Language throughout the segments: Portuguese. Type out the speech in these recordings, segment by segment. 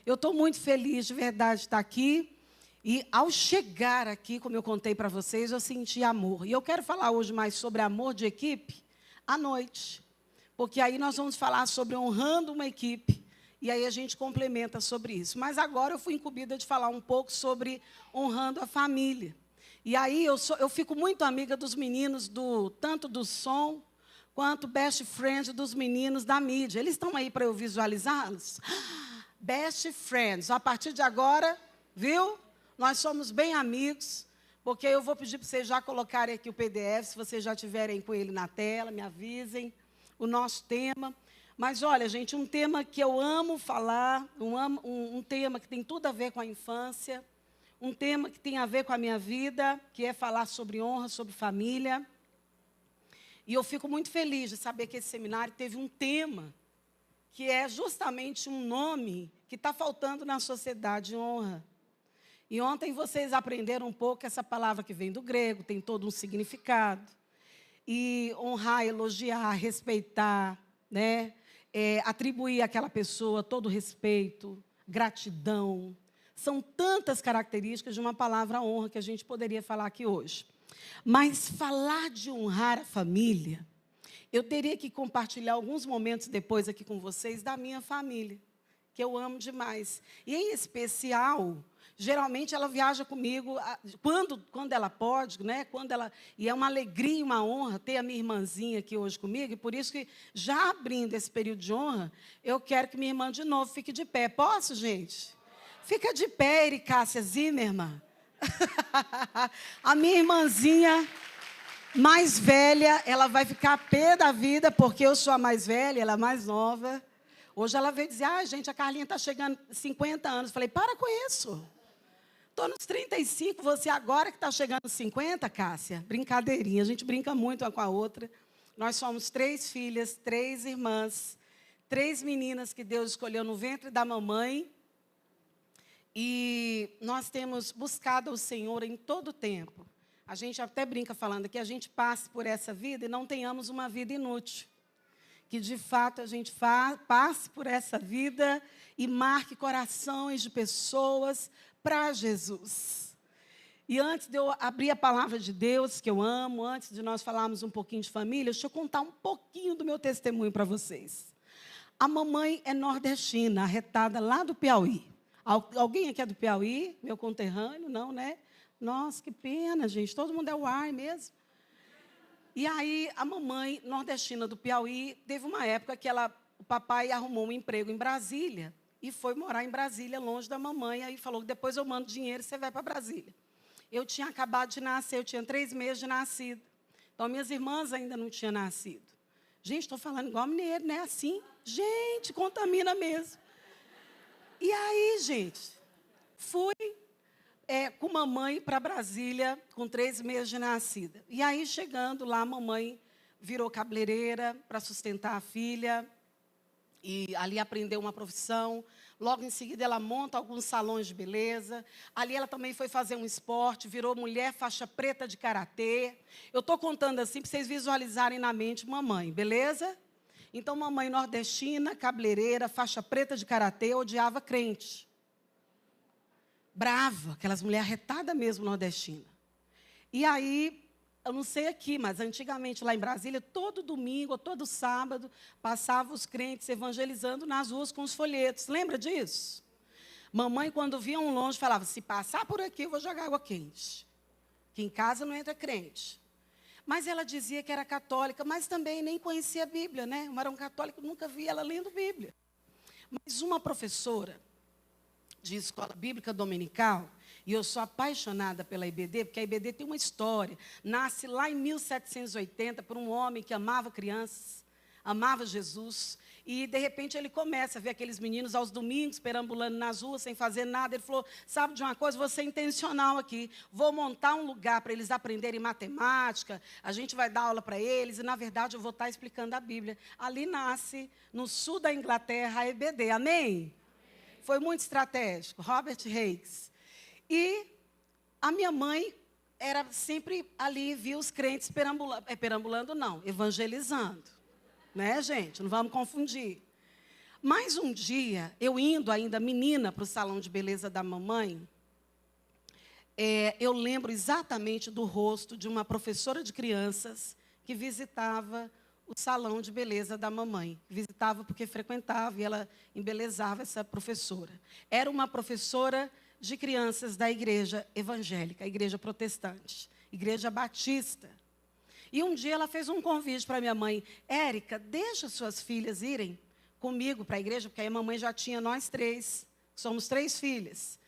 Eu estou muito feliz de verdade de estar aqui. E ao chegar aqui, como eu contei para vocês, eu senti amor. E eu quero falar hoje mais sobre amor de equipe à noite. Porque aí nós vamos falar sobre honrando uma equipe. E aí a gente complementa sobre isso. Mas agora eu fui incumbida de falar um pouco sobre honrando a família. E aí eu fico muito amiga dos meninos, tanto do som, quanto best friend dos meninos da mídia. Eles estão aí para eu visualizá-los? Best friends. A partir de agora, viu? Nós somos bem amigos, porque eu vou pedir para vocês já colocarem aqui o PDF, se vocês já tiverem com ele na tela, me avisem, o nosso tema. Mas, olha, gente, um tema que eu amo falar, um tema que tem tudo a ver com a infância, um tema que tem a ver com a minha vida, que é falar sobre honra, sobre família. E eu fico muito feliz de saber que esse seminário teve um tema, que é justamente um nome que está faltando na sociedade, honra. E ontem vocês aprenderam um pouco essa palavra que vem do grego, tem todo um significado. E honrar, elogiar, respeitar, né? Atribuir àquela pessoa todo respeito, gratidão. São tantas características de uma palavra honra que a gente poderia falar aqui hoje. Mas falar de honrar a família, eu teria que compartilhar alguns momentos depois aqui com vocês da minha família, que eu amo demais. E, em especial, geralmente ela viaja comigo quando ela pode, né? E é uma alegria e uma honra ter a minha irmãzinha aqui hoje comigo, e por isso que, já abrindo esse período de honra, eu quero que minha irmã, de novo, fique de pé. Posso, gente? Fica de pé, Ericácia Zimmermann. A minha irmãzinha mais velha, ela vai ficar pé da vida, porque eu sou a mais velha, ela é a mais nova. Hoje ela veio dizer, gente, a Carlinha está chegando a 50 anos. Falei, para com isso. Estou nos 35, você agora que está chegando aos 50, Cássia? Brincadeirinha, a gente brinca muito uma com a outra. Nós somos 3 filhas, 3 irmãs, 3 meninas que Deus escolheu no ventre da mamãe. E nós temos buscado o Senhor em todo o tempo. A gente até brinca falando que a gente passe por essa vida e não tenhamos uma vida inútil. Que, de fato, a gente passe por essa vida e marque corações de pessoas para Jesus. E antes de eu abrir a palavra de Deus, que eu amo, antes de nós falarmos um pouquinho de família, deixa eu contar um pouquinho do meu testemunho para vocês. A mamãe é nordestina, arretada lá do Piauí. Alguém aqui é do Piauí? Meu conterrâneo? Não, né? Nossa, que pena, gente. Todo mundo é uai mesmo. E aí, a mamãe nordestina do Piauí, teve uma época que o papai arrumou um emprego em Brasília e foi morar em Brasília, longe da mamãe. Aí falou, depois eu mando dinheiro e você vai para Brasília. Eu tinha acabado de nascer, eu tinha 3 meses de nascido. Então, minhas irmãs ainda não tinham nascido. Gente, estou falando igual mineiro, né? Assim, gente, contamina mesmo. E aí, gente, fui com mamãe para Brasília, com 3 meses de nascida. E aí, chegando lá, a mamãe virou cabeleireira para sustentar a filha, e ali aprendeu uma profissão. Logo em seguida, ela monta alguns salões de beleza. Ali ela também foi fazer um esporte, virou mulher faixa preta de karatê. Eu estou contando assim para vocês visualizarem na mente mamãe, beleza? Então, mamãe nordestina, cabeleireira, faixa preta de karatê, odiava crente. Brava, aquelas mulheres arretadas mesmo nordestina. E aí, eu não sei aqui, mas antigamente lá em Brasília, todo domingo, ou todo sábado, passavam os crentes evangelizando nas ruas com os folhetos. Lembra disso? Mamãe, quando via um longe, falava, se passar por aqui, eu vou jogar água quente. Que em casa não entra crente. Mas ela dizia que era católica, mas também nem conhecia a Bíblia, né? Eu era um católico, nunca vi ela lendo Bíblia. Mas uma professora de escola bíblica dominical, e eu sou apaixonada pela IBD, porque a IBD tem uma história. Nasce lá em 1780 por um homem que amava crianças, amava Jesus, e de repente ele começa a ver aqueles meninos aos domingos perambulando nas ruas sem fazer nada. Ele falou, sabe de uma coisa, vou ser intencional aqui, vou montar um lugar para eles aprenderem matemática, a gente vai dar aula para eles, e na verdade eu vou estar explicando a Bíblia. Ali nasce, no sul da Inglaterra, a EBD, amém? Foi muito estratégico, Robert Hicks. E a minha mãe era sempre ali, via os crentes perambulando não, evangelizando. Né, gente? Não vamos confundir. Mas um dia, eu indo ainda menina para o salão de beleza da mamãe, eu lembro exatamente do rosto de uma professora de crianças que visitava o salão de beleza da mamãe. Visitava porque frequentava e ela embelezava essa professora. Era uma professora de crianças da igreja evangélica, a igreja protestante, igreja batista. E um dia ela fez um convite para minha mãe: Érica, deixa suas filhas irem comigo para a igreja, porque aí a mamãe já tinha nós 3, somos 3 filhas.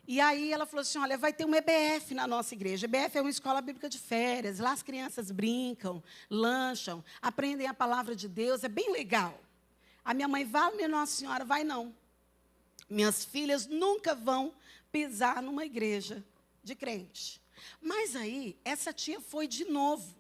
E aí ela falou assim: olha, vai ter um EBF na nossa igreja. EBF é uma escola bíblica de férias, lá as crianças brincam, lancham, aprendem a palavra de Deus, é bem legal. A minha mãe: vale, Nossa Senhora, vai não. Minhas filhas nunca vão pisar numa igreja de crente. Mas aí, essa tia foi de novo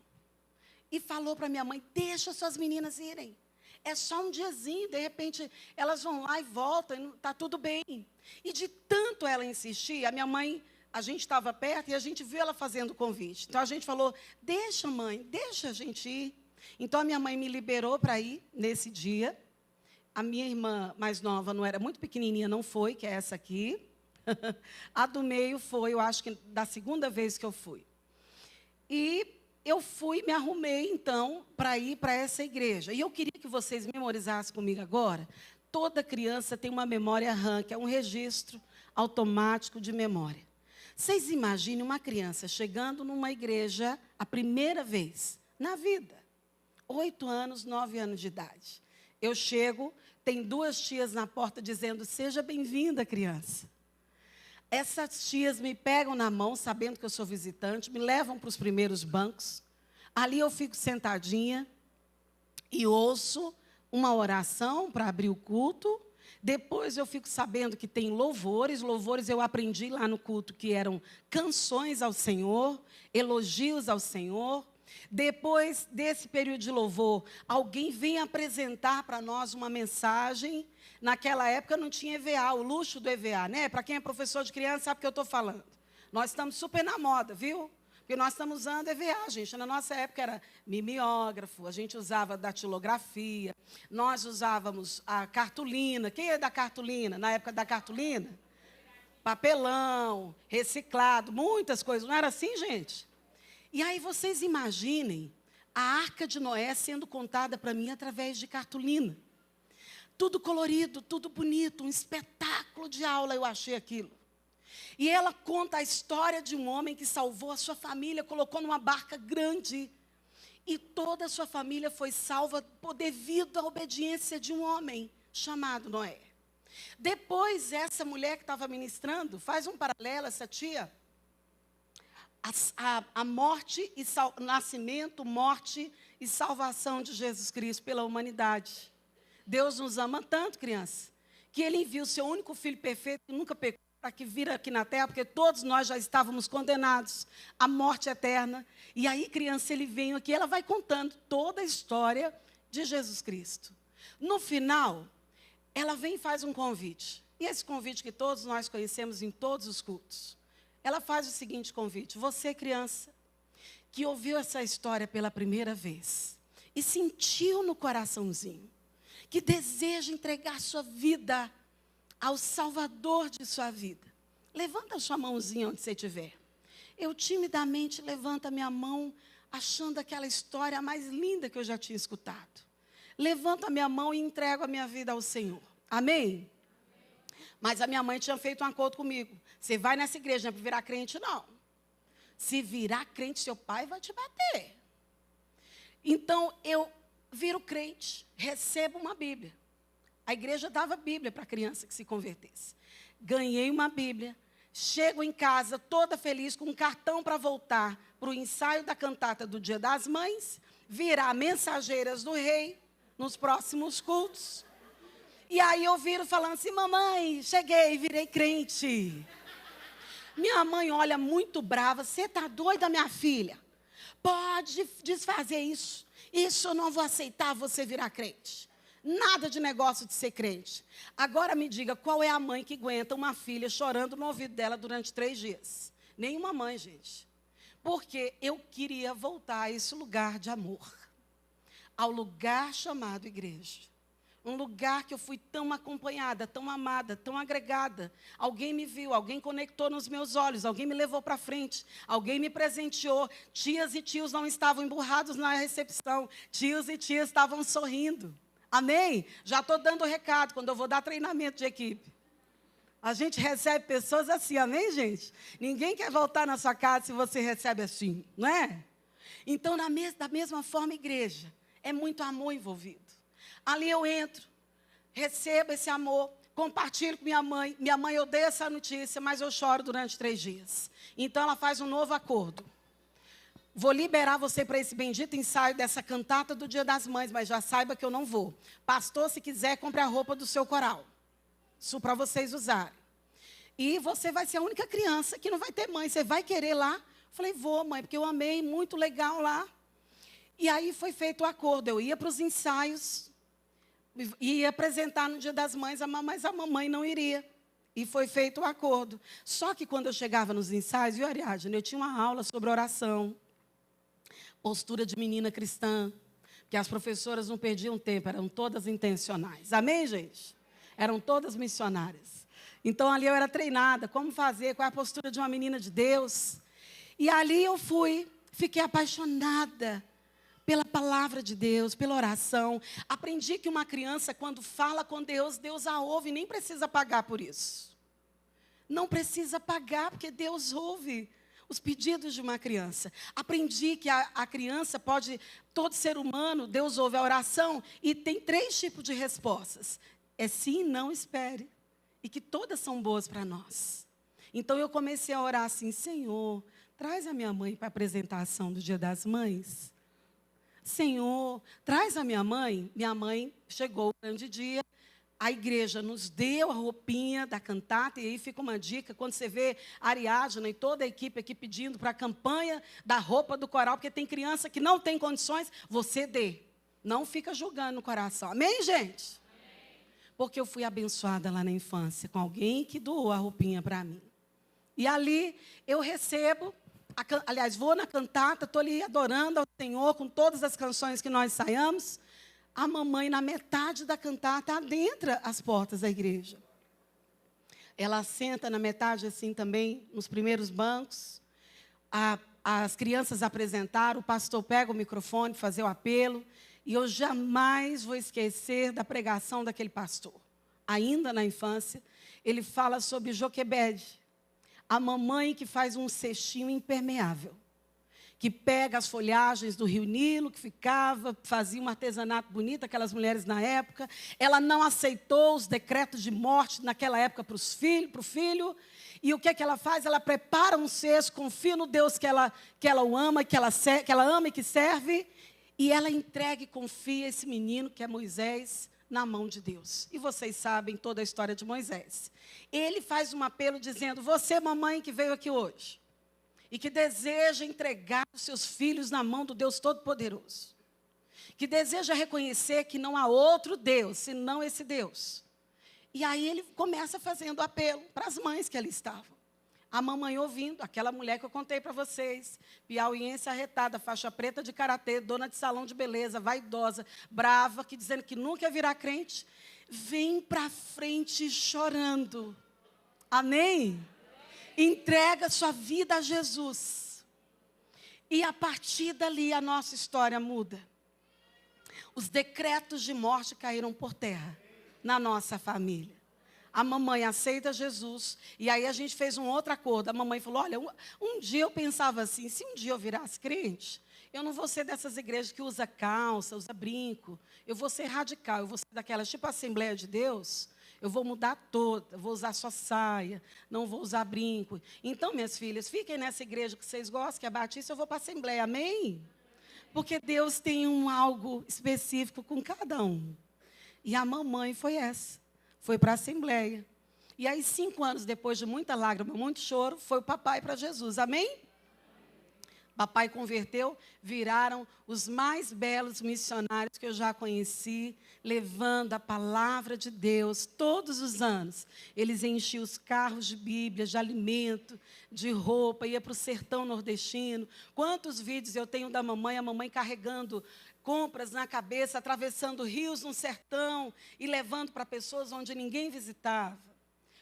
e falou para minha mãe: deixa suas meninas irem. É só um diazinho, de repente elas vão lá e voltam, e está tudo bem. E de tanto ela insistir, a minha mãe, a gente estava perto e a gente viu ela fazendo o convite. Então a gente falou: deixa, mãe, deixa a gente ir. Então a minha mãe me liberou para ir nesse dia. A minha irmã mais nova não era muito pequenininha, não foi, que é essa aqui. A do meio foi, eu acho que da segunda vez que eu fui. E eu fui, me arrumei, então, para ir para essa igreja. E eu queria que vocês memorizassem comigo agora. Toda criança tem uma memória RAM, que é um registro automático de memória. Vocês imaginem uma criança chegando numa igreja a primeira vez na vida. 8 anos, 9 anos de idade. Eu chego, tem 2 tias na porta dizendo: seja bem-vinda, criança. Essas tias me pegam na mão, sabendo que eu sou visitante, me levam para os primeiros bancos. Ali eu fico sentadinha e ouço uma oração para abrir o culto. Depois eu fico sabendo que tem louvores. Louvores eu aprendi lá no culto que eram canções ao Senhor, elogios ao Senhor. Depois desse período de louvor, alguém vem apresentar para nós uma mensagem. Naquela época não tinha EVA, o luxo do EVA, né? Para quem é professor de criança sabe o que eu estou falando. Nós estamos super na moda, viu? Porque nós estamos usando EVA, gente. Na nossa época era mimeógrafo, a gente usava datilografia, nós usávamos a cartolina. Quem é da cartolina? Na época da cartolina? Papelão, reciclado, muitas coisas. Não era assim, gente? E aí vocês imaginem a Arca de Noé sendo contada para mim através de cartolina. Tudo colorido, tudo bonito, um espetáculo de aula eu achei aquilo. E ela conta a história de um homem que salvou a sua família, colocou numa barca grande. E toda a sua família foi salva devido à obediência de um homem chamado Noé. Depois, essa mulher que estava ministrando, faz um paralelo, essa tia, a morte e nascimento, morte e salvação de Jesus Cristo pela humanidade. Deus nos ama tanto, criança, que Ele enviou o seu único Filho perfeito, que nunca pecou, para que vir aqui na terra, porque todos nós já estávamos condenados à morte eterna. E aí, criança, Ele veio aqui, ela vai contando toda a história de Jesus Cristo. No final, ela vem e faz um convite. E esse convite que todos nós conhecemos em todos os cultos. Ela faz o seguinte convite: você, criança, que ouviu essa história pela primeira vez e sentiu no coraçãozinho que deseja entregar sua vida ao Salvador de sua vida, levanta a sua mãozinha onde você estiver. Eu timidamente levanto a minha mão, achando aquela história a mais linda que eu já tinha escutado. Levanto a minha mão e entrego a minha vida ao Senhor. Amém? Mas a minha mãe tinha feito um acordo comigo: você vai nessa igreja, não é para virar crente, não. Se virar crente, seu pai vai te bater. Então, eu viro crente, recebo uma Bíblia. A igreja dava Bíblia para a criança que se convertesse. Ganhei uma Bíblia, chego em casa toda feliz, com um cartão para voltar para o ensaio da cantata do Dia das Mães, virar Mensageiras do Rei nos próximos cultos. E aí eu viro falando assim: mamãe, cheguei, virei crente. Minha mãe olha muito brava: você está doida, minha filha? Pode desfazer isso. Isso eu não vou aceitar você virar crente. Nada de negócio de ser crente. Agora me diga, qual é a mãe que aguenta uma filha chorando no ouvido dela durante 3 dias? Nenhuma mãe, gente. Porque eu queria voltar a esse lugar de amor. Ao lugar chamado igreja. Um lugar que eu fui tão acompanhada, tão amada, tão agregada. Alguém me viu, alguém conectou nos meus olhos, alguém me levou para frente, alguém me presenteou. Tias e tios não estavam emburrados na recepção, tios e tias estavam sorrindo. Amém? Já estou dando recado quando eu vou dar treinamento de equipe. A gente recebe pessoas assim, amém, gente? Ninguém quer voltar na sua casa se você recebe assim, não é? Então, da mesma forma, igreja, é muito amor envolvido. Ali eu entro, recebo esse amor, compartilho com minha mãe. Minha mãe odeia essa notícia, mas eu choro durante 3 dias. Então, ela faz um novo acordo. Vou liberar você para esse bendito ensaio dessa cantata do Dia das Mães, mas já saiba que eu não vou. Pastor, se quiser, compre a roupa do seu coral. Isso para vocês usarem. E você vai ser a única criança que não vai ter mãe. Você vai querer lá? Falei, vou, mãe, porque eu amei, muito legal lá. E aí foi feito o acordo. Eu ia para os ensaios, ia apresentar no Dia das Mães, mas a mamãe não iria. E foi feito o acordo. Só que quando eu chegava nos ensaios, viu, Ariadne, eu tinha uma aula sobre oração, postura de menina cristã, que as professoras não perdiam tempo, eram todas intencionais. Amém, gente? Eram todas missionárias. Então, ali eu era treinada, como fazer, qual é a postura de uma menina de Deus. E ali eu fiquei apaixonada pela palavra de Deus, pela oração. Aprendi que uma criança, quando fala com Deus, Deus a ouve, nem precisa pagar por isso. Não precisa pagar, porque Deus ouve os pedidos de uma criança. Aprendi que a criança pode, todo ser humano, Deus ouve a oração, e tem 3 tipos de respostas. É sim, não, espere. E que todas são boas para nós. Então eu comecei a orar assim, Senhor, traz a minha mãe para a apresentação do Dia das Mães. Senhor, traz a minha mãe. Minha mãe chegou o grande dia, a igreja nos deu a roupinha da cantata, e aí fica uma dica, quando você vê a Ariadne e toda a equipe aqui pedindo para a campanha da roupa do coral, porque tem criança que não tem condições, você dê. Não fica julgando no coração. Amém, gente? Amém. Porque eu fui abençoada lá na infância, com alguém que doou a roupinha para mim. E ali eu recebo, aliás, vou na cantata, estou ali adorando ao Senhor com todas as canções que nós ensaiamos. A mamãe, na metade da cantata, adentra as portas da igreja. Ela senta na metade, assim, também, nos primeiros bancos. As crianças apresentaram, o pastor pega o microfone, fazer o apelo. E eu jamais vou esquecer da pregação daquele pastor. Ainda na infância, ele fala sobre Joquebede, a mamãe que faz um cestinho impermeável, que pega as folhagens do rio Nilo, que fazia um artesanato bonito, aquelas mulheres na época. Ela não aceitou os decretos de morte naquela época para o filho. E o que é que ela faz? Ela prepara um cesto, confia no Deus que ela o ama, que ela ama e que serve. E ela entrega e confia esse menino, que é Moisés, na mão de Deus. E vocês sabem toda a história de Moisés. Ele faz um apelo dizendo, você, mamãe, que veio aqui hoje, e que deseja entregar os seus filhos na mão do Deus Todo-Poderoso, que deseja reconhecer que não há outro Deus, senão esse Deus. E aí ele começa fazendo apelo para as mães que ali estavam. A mamãe ouvindo, aquela mulher que eu contei para vocês, piauiense arretada, faixa preta de karatê, dona de salão de beleza, vaidosa, brava, que dizendo que nunca ia virar crente, vem para frente chorando. Amém? Entrega sua vida a Jesus. E a partir dali a nossa história muda. Os decretos de morte caíram por terra na nossa família. A mamãe aceita Jesus, e aí a gente fez um outro acordo. A mamãe falou, olha, um dia eu pensava assim, se um dia eu virasse crente, eu não vou ser dessas igrejas que usa calça, usa brinco. Eu vou ser radical, eu vou ser daquelas tipo Assembleia de Deus. Eu vou mudar toda, vou usar só saia, não vou usar brinco. Então, minhas filhas, fiquem nessa igreja que vocês gostam, que é Batista, eu vou para a Assembleia, amém? Porque Deus tem algo específico com cada um. E a mamãe foi essa. Foi para a Assembleia. E aí, 5 anos depois de muita lágrima, muito choro, foi o papai para Jesus. Amém? Papai converteu, viraram os mais belos missionários que eu já conheci, levando a palavra de Deus todos os anos. Eles enchiam os carros de Bíblia, de alimento, de roupa, ia para o sertão nordestino. Quantos vídeos eu tenho da mamãe, a mamãe carregando compras na cabeça, atravessando rios no sertão e levando para pessoas onde ninguém visitava.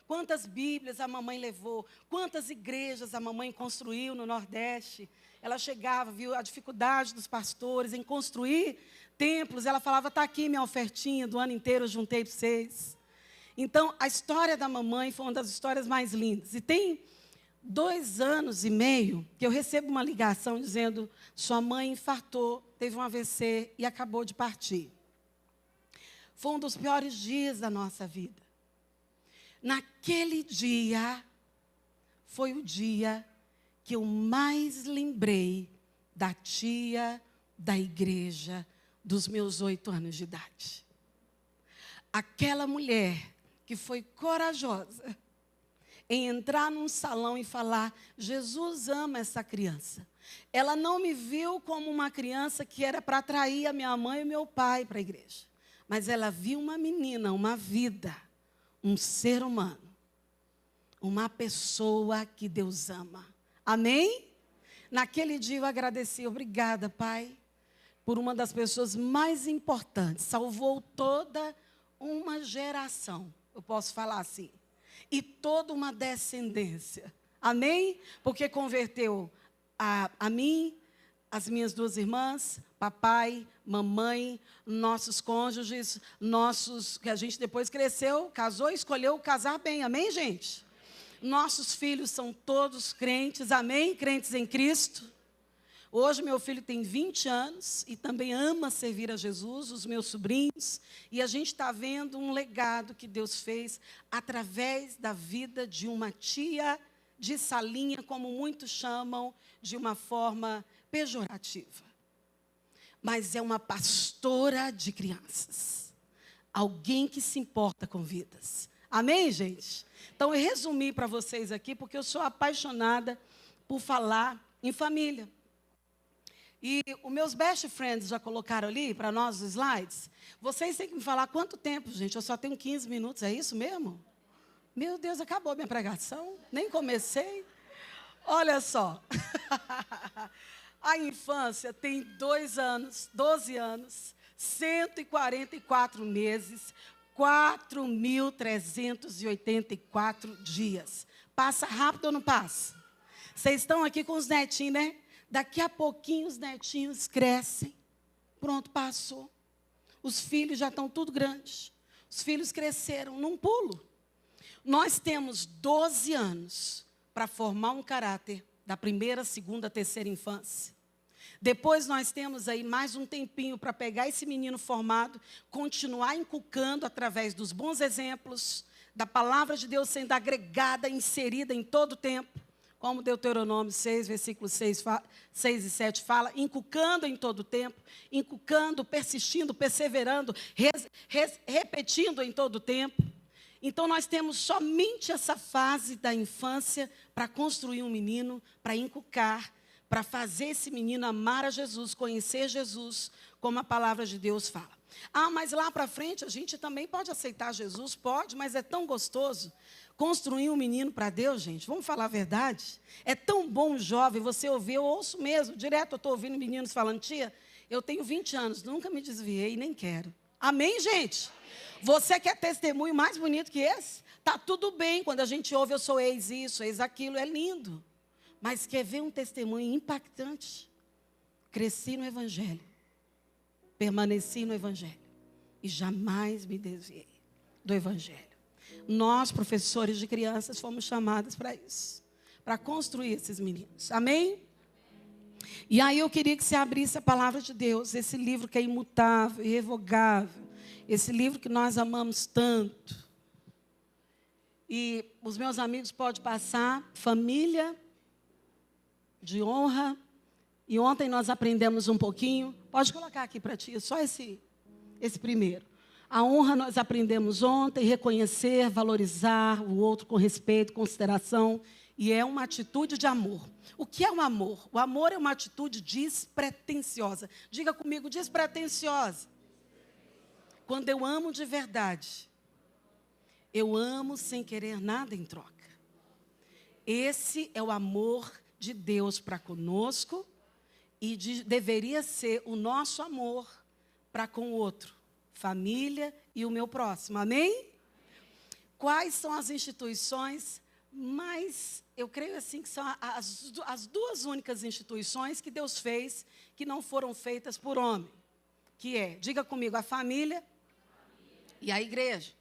Quantas Bíblias a mamãe levou, quantas igrejas a mamãe construiu no Nordeste. Ela chegava, viu a dificuldade dos pastores em construir templos. Ela falava, está aqui minha ofertinha do ano inteiro, eu juntei para vocês. Então, a história da mamãe foi uma das histórias mais lindas. E tem 2 anos e meio que eu recebo uma ligação dizendo, sua mãe infartou, teve um AVC e acabou de partir. Foi um dos piores dias da nossa vida. Naquele dia, foi o dia que eu mais lembrei da tia da igreja dos meus 8 anos de idade. Aquela mulher que foi corajosa em entrar num salão e falar, Jesus ama essa criança. Ela não me viu como uma criança que era para atrair a minha mãe e meu pai para a igreja. Mas ela viu uma menina, uma vida, um ser humano, uma pessoa que Deus ama. Amém? Naquele dia eu agradeci, obrigada, Pai, por uma das pessoas mais importantes. Salvou toda uma geração, eu posso falar assim, e toda uma descendência. Amém? Porque converteu a mim, as minhas 2 irmãs, papai, mamãe, nossos cônjuges, que a gente depois cresceu, casou e escolheu casar bem. Amém, gente? Nossos filhos são todos crentes, amém? Crentes em Cristo. Hoje meu filho tem 20 anos e também ama servir a Jesus, os meus sobrinhos. E a gente está vendo um legado que Deus fez através da vida de uma tia de salinha, como muitos chamam, de uma forma pejorativa. Mas é uma pastora de crianças. Alguém que se importa com vidas. Amém, gente? Então, eu resumi para vocês aqui, porque eu sou apaixonada por falar em família. E os meus best friends já colocaram ali para nós os slides. Vocês têm que me falar quanto tempo, gente? Eu só tenho 15 minutos, é isso mesmo? Meu Deus, acabou a minha pregação? Nem comecei. Olha só. A infância tem 2 anos, 12 anos, 144 meses, 4.384 dias. Passa rápido ou não passa? Vocês estão aqui com os netinhos, né? Daqui a pouquinho os netinhos crescem. Pronto, passou. Os filhos já estão tudo grandes. Os filhos cresceram num pulo. Nós temos 12 anos para formar um caráter da primeira, segunda, terceira infância. Depois nós temos aí mais um tempinho para pegar esse menino formado, continuar inculcando através dos bons exemplos, da palavra de Deus sendo agregada, inserida em todo o tempo, como Deuteronômio 6, versículos 6 e 7 fala, inculcando em todo o tempo, inculcando, persistindo, perseverando, repetindo em todo o tempo. Então nós temos somente essa fase da infância para construir um menino, para inculcar, para fazer esse menino amar a Jesus, conhecer Jesus, como a palavra de Deus fala. Ah, mas lá para frente a gente também pode aceitar Jesus? Pode, mas é tão gostoso construir um menino para Deus, gente. Vamos falar a verdade? É tão bom, jovem, você ouvir, eu ouço mesmo, direto eu estou ouvindo meninos falando, tia, eu tenho 20 anos, nunca me desviei e nem quero. Amém, gente? Você quer testemunho mais bonito que esse? Tá tudo bem quando a gente ouve, eu sou ex isso, ex aquilo, é lindo. Mas quer ver um testemunho impactante? Cresci no Evangelho, permaneci no Evangelho e jamais me desviei do Evangelho. Nós, professores de crianças, fomos chamados para isso, para construir esses meninos. Amém? E aí eu queria que você abrisse a palavra de Deus, esse livro que é imutável, irrevogável, esse livro que nós amamos tanto. E os meus amigos podem passar, família de honra. E ontem nós aprendemos um pouquinho. Pode colocar aqui para ti, só esse primeiro. A honra nós aprendemos ontem, reconhecer, valorizar o outro com respeito, consideração, e é uma atitude de amor. O que é o amor? O amor é uma atitude despretensiosa. Diga comigo, despretensiosa. Quando eu amo de verdade, eu amo sem querer nada em troca. Esse é o amor de Deus para conosco e deveria ser o nosso amor para com o outro. Família e o meu próximo, amém? Quais são as instituições mais, eu creio assim, que são as duas únicas instituições que Deus fez, que não foram feitas por homem, que é, diga comigo, a família e a igreja.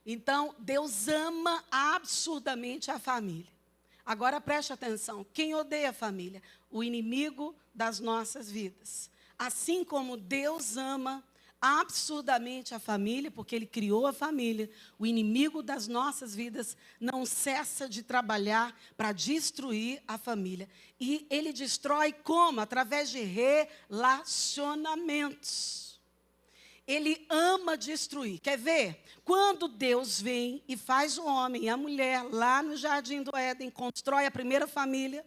Então, Deus ama absurdamente a família. Agora preste atenção, quem odeia a família? O inimigo das nossas vidas. Assim como Deus ama absurdamente a família, porque Ele criou a família, o inimigo das nossas vidas não cessa de trabalhar para destruir a família. E ele destrói como? Através de relacionamentos. Ele ama destruir. Quer ver? Quando Deus vem e faz o homem e a mulher lá no Jardim do Éden, constrói a primeira família,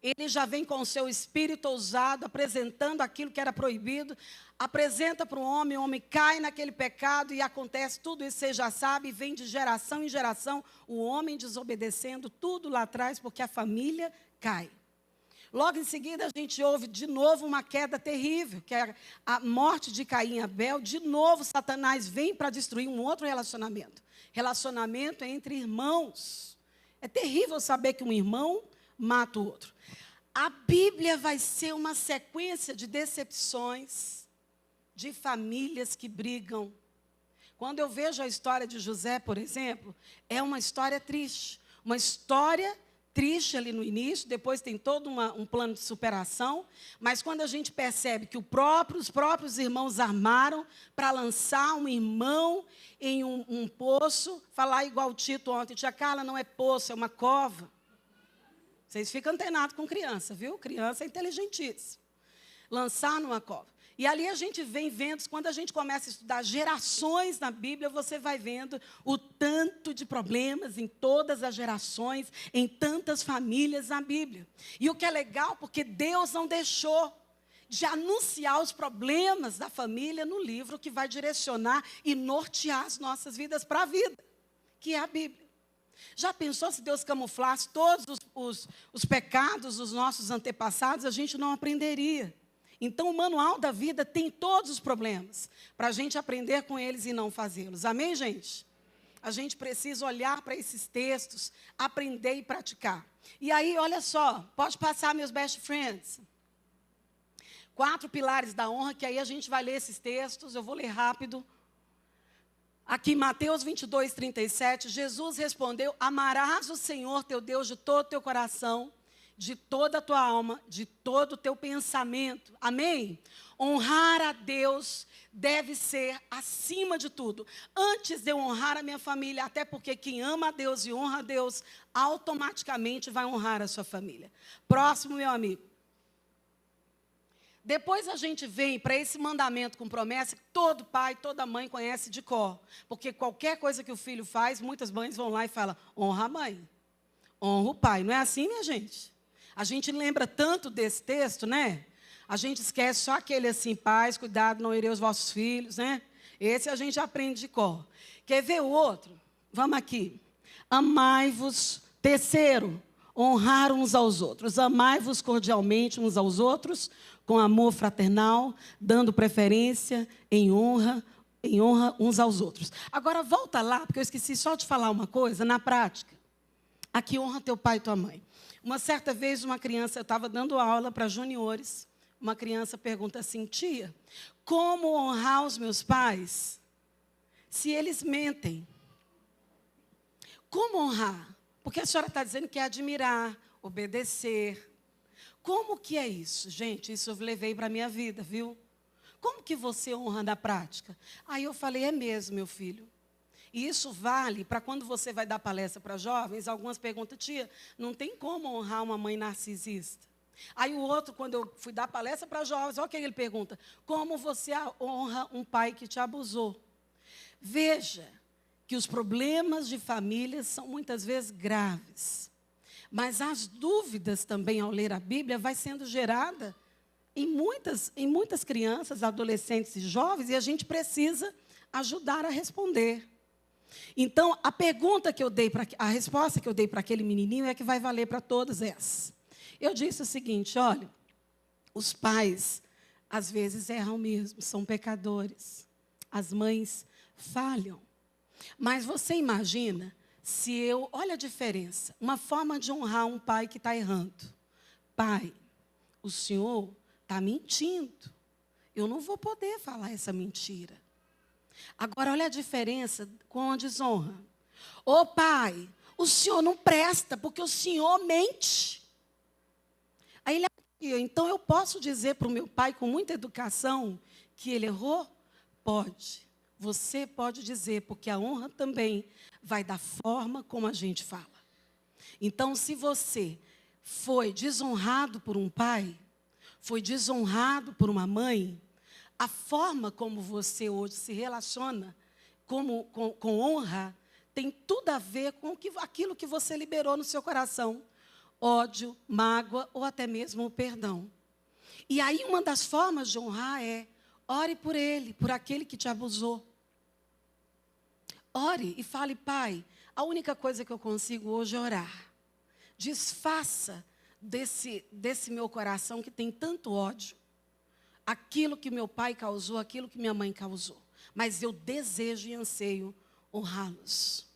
Ele já vem com o seu espírito ousado, apresentando aquilo que era proibido, apresenta para o homem cai naquele pecado e acontece tudo isso, você já sabe, e vem de geração em geração, o homem desobedecendo tudo lá atrás, porque a família cai. Logo em seguida, a gente ouve de novo uma queda terrível, que é a morte de Caim e Abel. De novo, Satanás vem para destruir um outro relacionamento. Relacionamento entre irmãos. É terrível saber que um irmão mata o outro. A Bíblia vai ser uma sequência de decepções, de famílias que brigam. Quando eu vejo a história de José, por exemplo, é uma história triste. Uma história triste ali no início, depois tem todo um plano de superação, mas quando a gente percebe que os próprios irmãos armaram para lançar um irmão em um poço, falar igual o Tito ontem, tia Carla, não é poço, é uma cova. Vocês ficam antenados com criança, viu? Criança é inteligentíssima. Lançar numa cova. E ali a gente vem vendo, quando a gente começa a estudar gerações na Bíblia, você vai vendo o tanto de problemas em todas as gerações, em tantas famílias na Bíblia. E o que é legal, porque Deus não deixou de anunciar os problemas da família no livro que vai direcionar e nortear as nossas vidas para a vida, que é a Bíblia. Já pensou se Deus camuflasse todos os pecados dos nossos antepassados, a gente não aprenderia. Então, o manual da vida tem todos os problemas, para a gente aprender com eles e não fazê-los. Amém, gente? A gente precisa olhar para esses textos, aprender e praticar. E aí, olha só, pode passar, meus best friends. 4 pilares da honra, que aí a gente vai ler esses textos, eu vou ler rápido. Aqui, Mateus 22, 37, Jesus respondeu: amarás o Senhor teu Deus de todo o teu coração, de toda a tua alma, de todo o teu pensamento. Amém? Honrar a Deus deve ser acima de tudo. Antes de eu honrar a minha família, até porque quem ama a Deus e honra a Deus, automaticamente vai honrar a sua família. Próximo, meu amigo. Depois a gente vem para esse mandamento com promessa que todo pai, toda mãe conhece de cor. Porque qualquer coisa que o filho faz, muitas mães vão lá e falam: honra a mãe, honra o pai. Não é assim, minha gente? A gente lembra tanto desse texto, né? A gente esquece só aquele assim: pais, cuidado, não herei os vossos filhos, né? Esse a gente aprende de cor. Quer ver o outro? Vamos aqui. Amai-vos, terceiro, honrar uns aos outros. Amai-vos cordialmente uns aos outros, com amor fraternal, dando preferência em honra uns aos outros. Agora, volta lá, porque eu esqueci só de falar uma coisa, na prática. Aqui, honra teu pai e tua mãe. Uma certa vez, uma criança, eu estava dando aula para juniores, uma criança pergunta assim: tia, como honrar os meus pais se eles mentem? Como honrar? Porque a senhora está dizendo que é admirar, obedecer. Como que é isso? Gente, isso eu levei para a minha vida, viu? Como que você honra na prática? Aí eu falei: é mesmo, meu filho. E isso vale para quando você vai dar palestra para jovens. Algumas perguntam: tia, não tem como honrar uma mãe narcisista? Aí o outro, quando eu fui dar palestra para jovens, olha o que ele pergunta: como você honra um pai que te abusou? Veja que os problemas de família são muitas vezes graves. Mas as dúvidas também, ao ler a Bíblia, vai sendo gerada em muitas crianças, adolescentes e jovens, e a gente precisa ajudar a responder. Então, a resposta que eu dei para aquele menininho é que vai valer para todas essas. Eu disse o seguinte: olha, os pais, às vezes, erram mesmo, são pecadores. As mães falham. Mas você imagina olha a diferença, uma forma de honrar um pai que está errando. Pai, o senhor está mentindo. Eu não vou poder falar essa mentira. Agora, olha a diferença com a desonra. Ô pai, o senhor não presta porque o senhor mente. Aí então eu posso dizer para o meu pai com muita educação que ele errou? Pode. Você pode dizer, porque a honra também vai da forma como a gente fala. Então, se você foi desonrado por um pai, foi desonrado por uma mãe, a forma como você hoje se relaciona com honra tem tudo a ver com aquilo que você liberou no seu coração. Ódio, mágoa ou até mesmo o perdão. E aí uma das formas de honrar é: ore por ele, por aquele que te abusou. Ore e fale: pai, a única coisa que eu consigo hoje é orar. Desfaça desse meu coração que tem tanto ódio. Aquilo que meu pai causou, aquilo que minha mãe causou. Mas eu desejo e anseio honrá-los.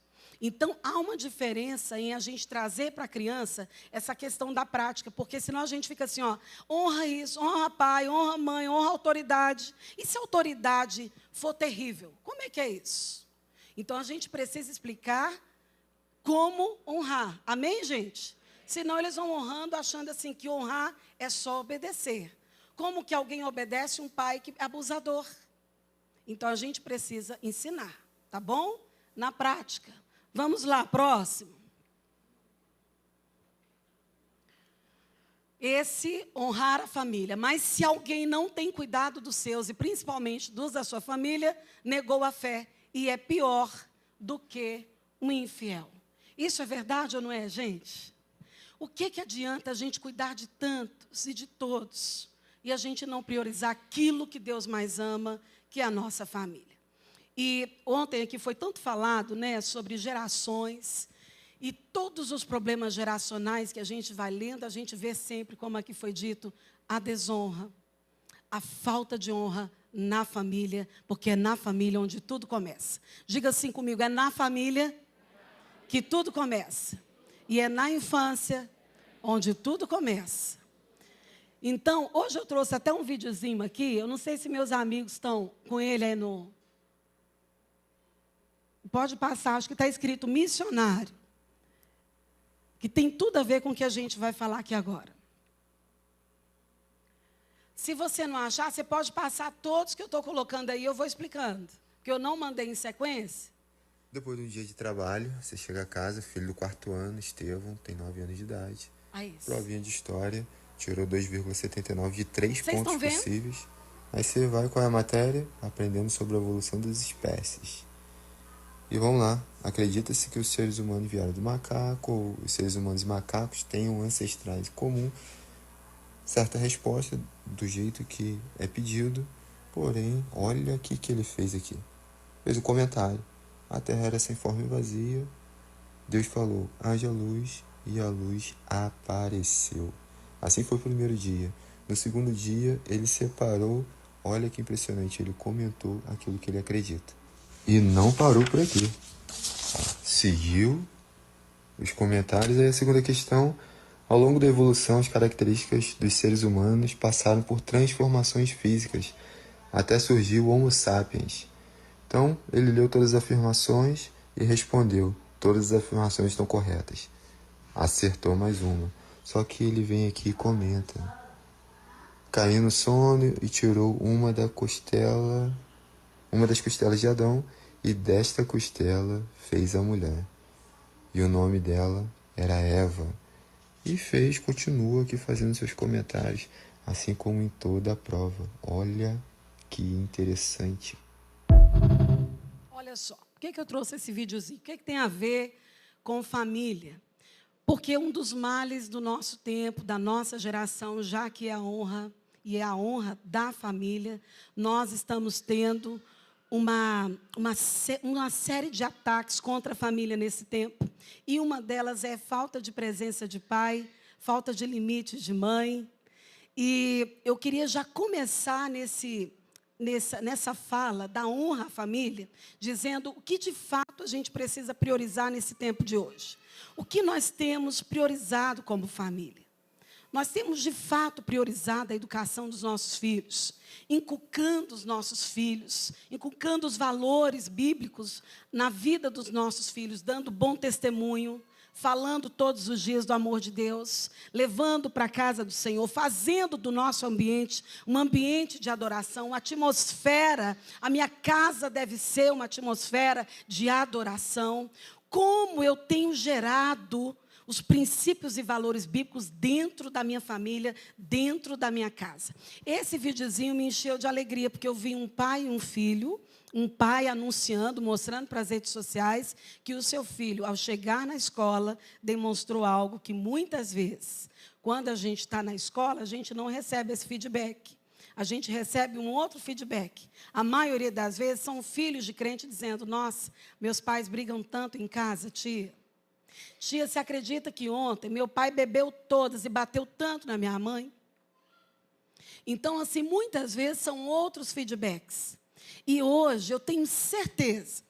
Então, há uma diferença em a gente trazer para a criança essa questão da prática, porque senão a gente fica assim, ó, honra isso, honra pai, honra mãe, honra autoridade. E se a autoridade for terrível, como é que é isso? Então, a gente precisa explicar como honrar. Amém, gente? Senão eles vão honrando achando assim que honrar é só obedecer. Como que alguém obedece um pai que é abusador? Então, a gente precisa ensinar, tá bom? Na prática. Vamos lá, próximo. Esse, honrar a família. Mas se alguém não tem cuidado dos seus, e principalmente dos da sua família, negou a fé. E é pior do que um infiel. Isso é verdade ou não é, gente? O que adianta a gente cuidar de tantos e de todos, e a gente não priorizar aquilo que Deus mais ama, que é a nossa família? E ontem aqui foi tanto falado, né, sobre gerações e todos os problemas geracionais que a gente vai lendo, a gente vê sempre, como aqui foi dito, a desonra, a falta de honra na família, porque é na família onde tudo começa. Diga assim comigo: é na família que tudo começa. E é na infância onde tudo começa. Então, hoje eu trouxe até um videozinho aqui, eu não sei se meus amigos estão com ele aí no... Pode passar, acho que está escrito missionário. Que tem tudo a ver com o que a gente vai falar aqui agora. Se você não achar, você pode passar todos que eu estou colocando aí, eu vou explicando. Porque eu não mandei em sequência. Depois de um dia de trabalho, você chega a casa, filho do 4º ano, Estevão, tem 9 anos de idade. Provinha de história, tirou 2,79 de 3 pontos possíveis. Aí você vai com a matéria, aprendendo sobre a evolução das espécies. E vamos lá, acredita-se que os seres humanos vieram do macaco, ou os seres humanos e macacos tenham ancestrais em comum. Certa resposta, do jeito que é pedido, porém, olha o que ele fez aqui. Fez um comentário: a terra era sem forma e vazia. Deus falou: haja luz, e a luz apareceu. Assim foi o primeiro dia. No segundo dia, ele separou. Olha que impressionante, ele comentou aquilo que ele acredita. E não parou por aqui. Seguiu os comentários. Aí a segunda questão: ao longo da evolução, as características dos seres humanos passaram por transformações físicas, até surgiu o Homo sapiens. Então, ele leu todas as afirmações e respondeu: todas as afirmações estão corretas. Acertou mais uma. Só que ele vem aqui e comenta: caiu no sono e tirou uma das costelas de Adão, e desta costela fez a mulher. E o nome dela era Eva. E fez, continua aqui fazendo seus comentários, assim como em toda a prova. Olha que interessante. Olha só, por que eu trouxe esse videozinho? O que tem a ver com família? Porque um dos males do nosso tempo, da nossa geração, já que é a honra, e é a honra da família, nós estamos tendo uma série de ataques contra a família nesse tempo. E uma delas é falta de presença de pai, falta de limite de mãe. E eu queria já começar nessa fala da honra à família, dizendo o que de fato a gente precisa priorizar nesse tempo de hoje. O que nós temos priorizado como família? Nós temos, de fato, priorizado a educação dos nossos filhos, inculcando os nossos filhos, inculcando os valores bíblicos na vida dos nossos filhos, dando bom testemunho, falando todos os dias do amor de Deus, levando para a casa do Senhor, fazendo do nosso ambiente um ambiente de adoração, uma atmosfera. A minha casa deve ser uma atmosfera de adoração. Como eu tenho gerado os princípios e valores bíblicos dentro da minha família, dentro da minha casa. Esse videozinho me encheu de alegria, porque eu vi um pai e um filho, um pai anunciando, mostrando para as redes sociais, que o seu filho, ao chegar na escola, demonstrou algo que muitas vezes, quando a gente está na escola, a gente não recebe esse feedback. A gente recebe um outro feedback. A maioria das vezes são filhos de crente dizendo: nossa, meus pais brigam tanto em casa, tia. Tia, você acredita que ontem meu pai bebeu todas e bateu tanto na minha mãe? Então, assim, muitas vezes são outros feedbacks. E hoje eu tenho certeza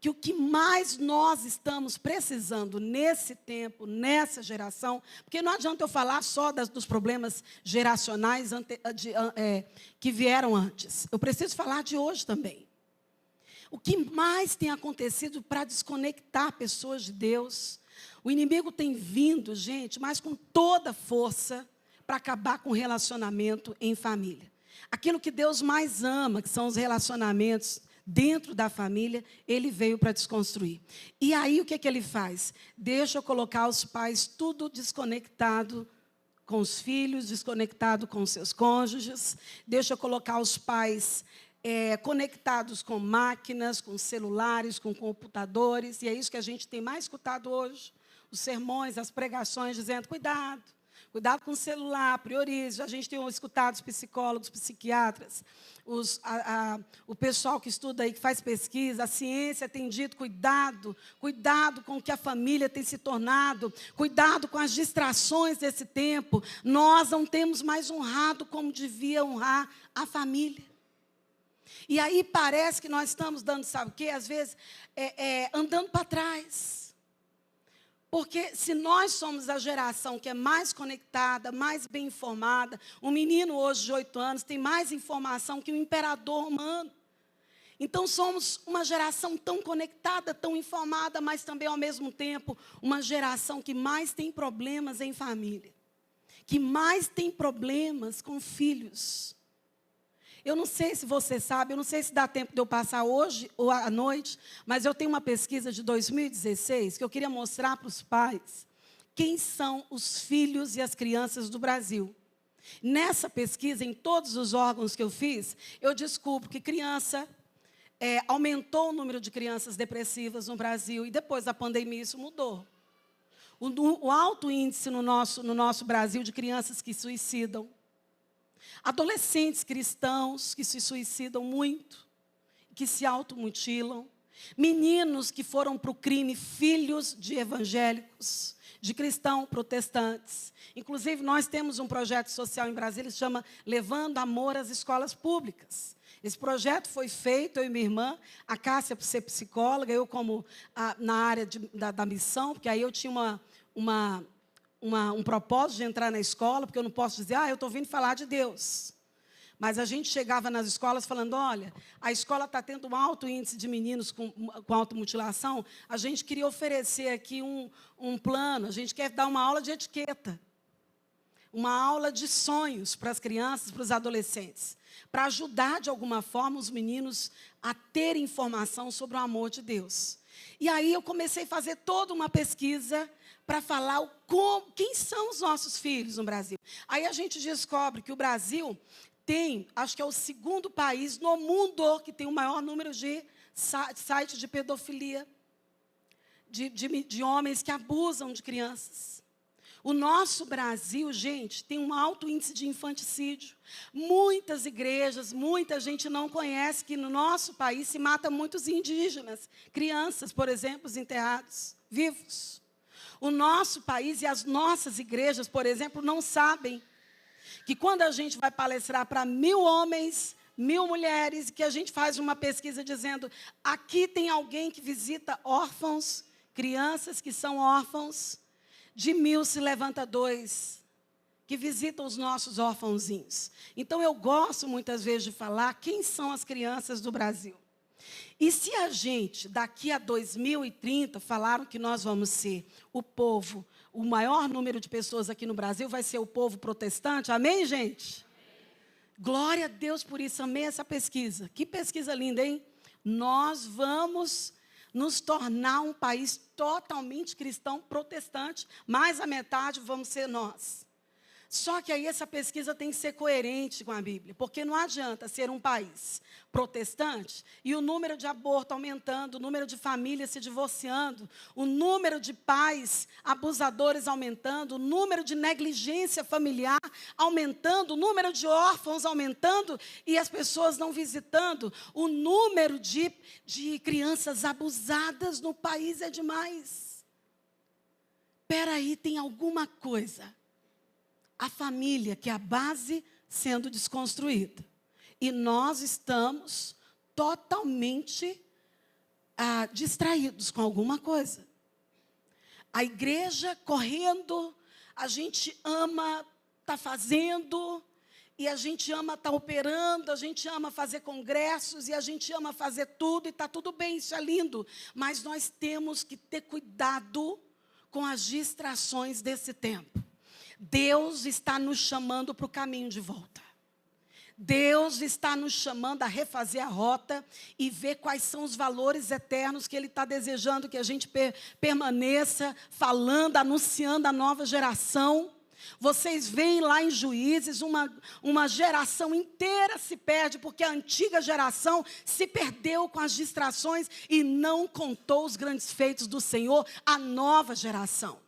que o que mais nós estamos precisando nesse tempo, nessa geração, porque não adianta eu falar só dos problemas geracionais que vieram antes. Eu preciso falar de hoje também. O que mais tem acontecido para desconectar pessoas de Deus? O inimigo tem vindo, gente, mas com toda força, para acabar com o relacionamento em família. Aquilo que Deus mais ama, que são os relacionamentos dentro da família, ele veio para desconstruir. E aí o que ele faz? Deixa eu colocar os pais tudo desconectado com os filhos, desconectado com os seus cônjuges, deixa eu colocar os pais conectados com máquinas, com celulares, com computadores, e é isso que a gente tem mais escutado hoje, os sermões, as pregações, dizendo: cuidado com o celular, priorize. A gente tem escutado os psicólogos, psiquiatras, o pessoal que estuda aí, que faz pesquisa, a ciência tem dito: cuidado com o que a família tem se tornado, cuidado com as distrações desse tempo. Nós não temos mais honrado como devia honrar a família. E aí parece que nós estamos dando, sabe o quê? Às vezes, andando para trás. Porque se nós somos a geração que é mais conectada, mais bem informada, um menino hoje de 8 anos tem mais informação que o imperador romano. Então somos uma geração tão conectada, tão informada, mas também ao mesmo tempo uma geração que mais tem problemas em família. Que mais tem problemas com filhos. Eu não sei se você sabe, eu não sei se dá tempo de eu passar hoje ou à noite, mas eu tenho uma pesquisa de 2016 que eu queria mostrar para os pais quem são os filhos e as crianças do Brasil. Nessa pesquisa, em todos os órgãos que eu fiz, eu descubro que aumentou o número de crianças depressivas no Brasil e depois da pandemia isso mudou. O alto índice no nosso Brasil de crianças que suicidam. Adolescentes cristãos que se suicidam muito, que se automutilam. Meninos que foram para o crime, filhos de evangélicos, de cristãos protestantes. Inclusive, nós temos um projeto social em Brasília que se chama Levando Amor às Escolas Públicas. Esse projeto foi feito, eu e minha irmã, a Cássia por ser psicóloga, eu como na área da missão, porque aí eu tinha um propósito de entrar na escola, porque eu não posso dizer: eu estou vindo falar de Deus. Mas a gente chegava nas escolas falando: olha, a escola está tendo um alto índice de meninos com automutilação, a gente queria oferecer aqui um plano, a gente quer dar uma aula de etiqueta, uma aula de sonhos para as crianças, para os adolescentes, para ajudar de alguma forma os meninos a terem informação sobre o amor de Deus. E aí eu comecei a fazer toda uma pesquisa para falar quem são os nossos filhos no Brasil. Aí a gente descobre que o Brasil tem, acho que é o segundo país no mundo que tem o maior número de sites de pedofilia, de homens que abusam de crianças. O nosso Brasil, gente, tem um alto índice de infanticídio. Muitas igrejas, muita gente não conhece que no nosso país se mata muitos indígenas, crianças, por exemplo, enterrados vivos. O nosso país e as nossas igrejas, por exemplo, não sabem que quando a gente vai palestrar para 1000 homens, 1000 mulheres, que a gente faz uma pesquisa dizendo, aqui tem alguém que visita órfãos, crianças que são órfãos, de 1000 se levanta 2 que visitam os nossos órfãozinhos. Então, eu gosto muitas vezes de falar quem são as crianças do Brasil. E se a gente, daqui a 2030, falaram que nós vamos ser o povo, o maior número de pessoas aqui no Brasil vai ser o povo protestante, amém, gente? Glória a Deus por isso, amei essa pesquisa. Que pesquisa linda, hein? Nós vamos nos tornar um país totalmente cristão, protestante, mais a metade vamos ser nós. Só que aí essa pesquisa tem que ser coerente com a Bíblia, porque não adianta ser um país protestante e o número de aborto aumentando, o número de famílias se divorciando, o número de pais abusadores aumentando, o número de negligência familiar aumentando, o número de órfãos aumentando e as pessoas não visitando, o número de crianças abusadas no país é demais. Espera aí, tem alguma coisa. A família, que é a base, sendo desconstruída. E nós estamos totalmente distraídos com alguma coisa. A igreja correndo, a gente ama estar fazendo, e a gente ama estar operando, a gente ama fazer congressos, e a gente ama fazer tudo, e está tudo bem, isso é lindo. Mas nós temos que ter cuidado com as distrações desse tempo. Deus está nos chamando para o caminho de volta. Deus está nos chamando a refazer a rota e ver quais são os valores eternos que Ele está desejando que a gente permaneça falando, anunciando a nova geração. Vocês veem lá em Juízes, uma geração inteira se perde, porque a antiga geração se perdeu com as distrações e não contou os grandes feitos do Senhor à nova geração.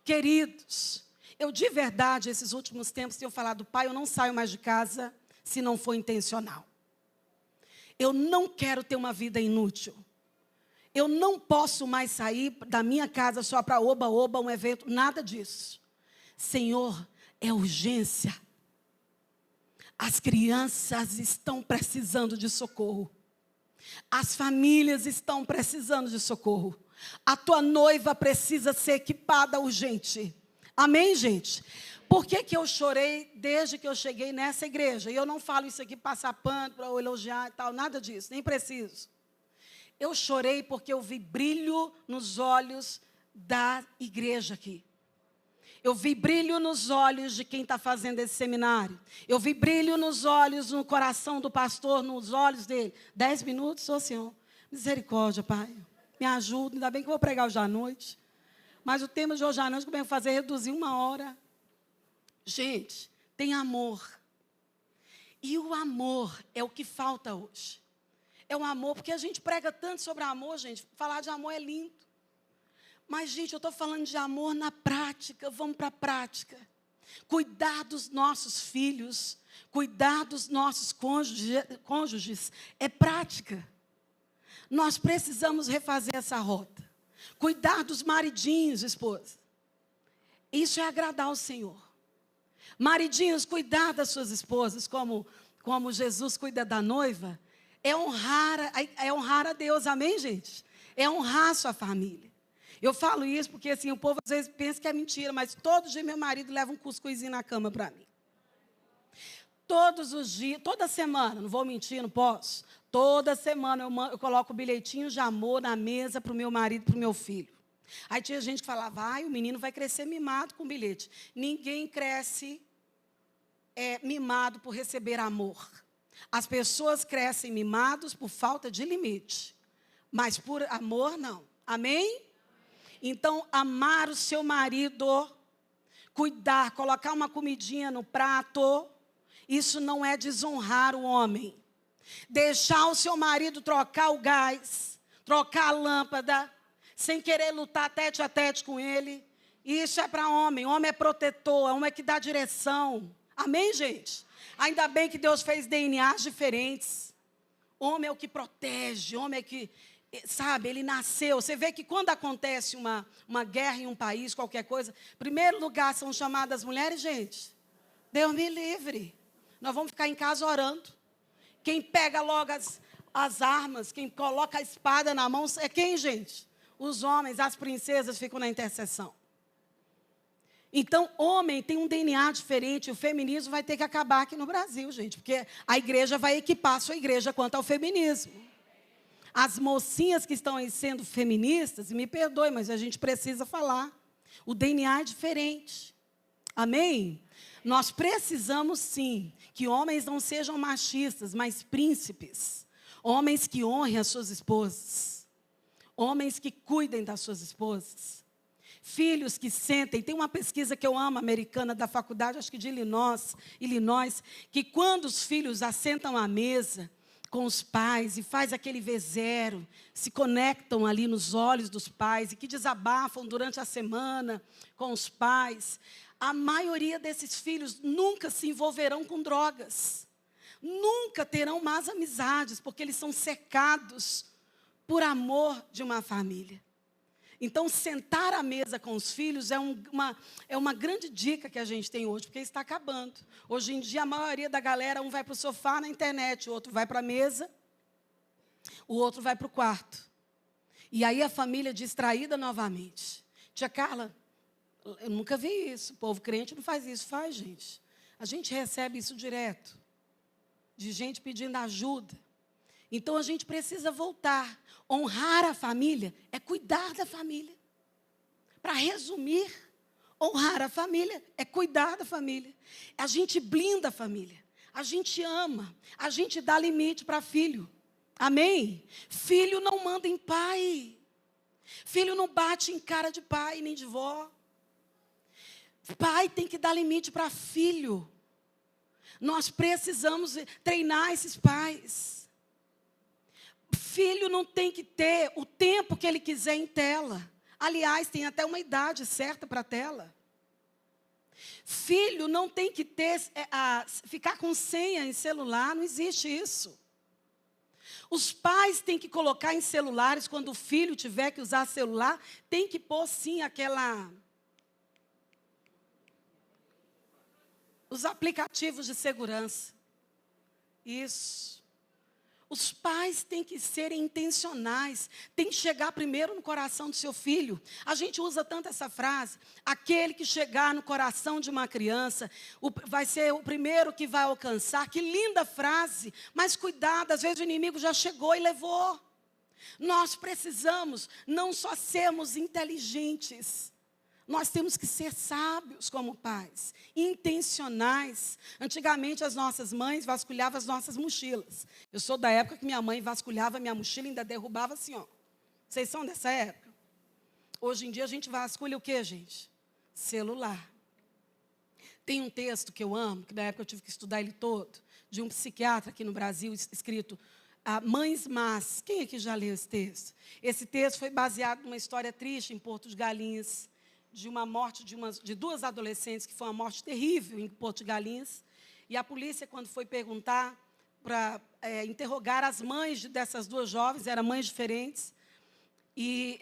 Queridos, eu de verdade, esses últimos tempos, tenho falado, pai, eu não saio mais de casa se não for intencional. Eu não quero ter uma vida inútil. Eu não posso mais sair da minha casa só para oba-oba, um evento, nada disso. Senhor, é urgência. As crianças estão precisando de socorro. As famílias estão precisando de socorro. A tua noiva precisa ser equipada urgente. Amém, gente? Por que eu chorei desde que eu cheguei nessa igreja? E eu não falo isso aqui passar pano para elogiar e tal, nada disso, nem preciso. Eu chorei porque eu vi brilho nos olhos da igreja aqui. Eu vi brilho nos olhos de quem está fazendo esse seminário. Eu vi brilho nos olhos, no coração do pastor, nos olhos dele. 10 minutos, ô Senhor. Misericórdia, Pai. Me ajuda, ainda bem que eu vou pregar hoje à noite. Mas o tema de hoje à noite, como é que fazer? Reduzir 1 hora. Gente, tem amor. E o amor é o que falta hoje. É o amor, porque a gente prega tanto sobre amor, gente. Falar de amor é lindo. Mas, gente, eu estou falando de amor na prática. Vamos para a prática. Cuidar dos nossos filhos, cuidar dos nossos cônjuges é prática. Nós precisamos refazer essa rota. Cuidar dos maridinhos, esposa. Isso é agradar ao Senhor. Maridinhos, cuidar das suas esposas, como Jesus cuida da noiva, é honrar a Deus, amém, gente? É honrar a sua família. Eu falo isso porque assim, o povo às vezes pensa que é mentira, mas todo dia meu marido leva um cuscuzinho na cama para mim. Todos os dias, toda semana, não vou mentir, não posso. Toda semana eu coloco bilhetinhos de amor na mesa para o meu marido e para o meu filho. Aí tinha gente que falava, o menino vai crescer mimado com bilhete. Ninguém cresce mimado por receber amor. As pessoas crescem mimados por falta de limite. Mas por amor, não. Amém? Então, amar o seu marido, cuidar, colocar uma comidinha no prato, isso não é desonrar o homem. Deixar o seu marido trocar o gás, trocar a lâmpada, sem querer lutar tete a tete com ele, isso é para homem. Homem é protetor, homem é que dá direção. Amém, gente? Ainda bem que Deus fez DNAs diferentes. Homem é o que protege, homem é que, sabe, ele nasceu. Você vê que quando acontece uma guerra em um país, qualquer coisa, em primeiro lugar são chamadas as mulheres, gente. Deus me livre. Nós vamos ficar em casa orando. Quem pega logo as armas, quem coloca a espada na mão, é quem, gente? Os homens, as princesas ficam na intercessão. Então, homem tem um DNA diferente, o feminismo vai ter que acabar aqui no Brasil, gente, porque a igreja vai equipar a sua igreja quanto ao feminismo. As mocinhas que estão aí sendo feministas, me perdoe, mas a gente precisa falar. O DNA é diferente. Amém? Nós precisamos, sim, que homens não sejam machistas, mas príncipes. Homens que honrem as suas esposas. Homens que cuidem das suas esposas. Filhos que sentem, tem uma pesquisa que eu amo, americana, da faculdade, acho que de Illinois, que quando os filhos assentam à mesa com os pais e faz aquele V0, se conectam ali nos olhos dos pais e que desabafam durante a semana com os pais, a maioria desses filhos nunca se envolverão com drogas, nunca terão más amizades, porque eles são cercados por amor de uma família. Então, sentar à mesa com os filhos é uma grande dica que a gente tem hoje, porque está acabando. Hoje em dia, a maioria da galera, um vai para o sofá na internet, o outro vai para a mesa, o outro vai para o quarto. E aí a família distraída novamente. Tia Carla, eu nunca vi isso. O povo crente não faz isso. Faz, gente. A gente recebe isso direto. De gente pedindo ajuda. Então, a gente precisa voltar. Honrar a família é cuidar da família. Para resumir, honrar a família é cuidar da família. A gente blinda a família. A gente ama. A gente dá limite para filho. Amém? Filho não manda em pai. Filho não bate em cara de pai nem de vó. Pai tem que dar limite para filho. Nós precisamos treinar esses pais. Filho não tem que ter o tempo que ele quiser em tela. Aliás, tem até uma idade certa para a tela. Filho não tem que ter, ficar com senha em celular, não existe isso. Os pais têm que colocar em celulares, quando o filho tiver que usar celular, tem que pôr sim os aplicativos de segurança. Isso. Os pais têm que serem intencionais, tem que chegar primeiro no coração do seu filho. A gente usa tanto essa frase, aquele que chegar no coração de uma criança, vai ser o primeiro que vai alcançar. Que linda frase, mas cuidado, às vezes o inimigo já chegou e levou. Nós precisamos não só sermos inteligentes, nós temos que ser sábios como pais, intencionais. Antigamente, as nossas mães vasculhavam as nossas mochilas. Eu sou da época que minha mãe vasculhava minha mochila e ainda derrubava assim, ó. Vocês são dessa época? Hoje em dia, a gente vasculha o quê, gente? Celular. Tem um texto que eu amo, que na época eu tive que estudar ele todo, de um psiquiatra aqui no Brasil, escrito Mães Más. Quem aqui já leu esse texto? Esse texto foi baseado numa história triste em Porto de Galinhas, de uma morte de duas adolescentes, que foi uma morte terrível em Porto de Galinhas. E a polícia, quando foi perguntar, para interrogar as mães dessas duas jovens, eram mães diferentes, e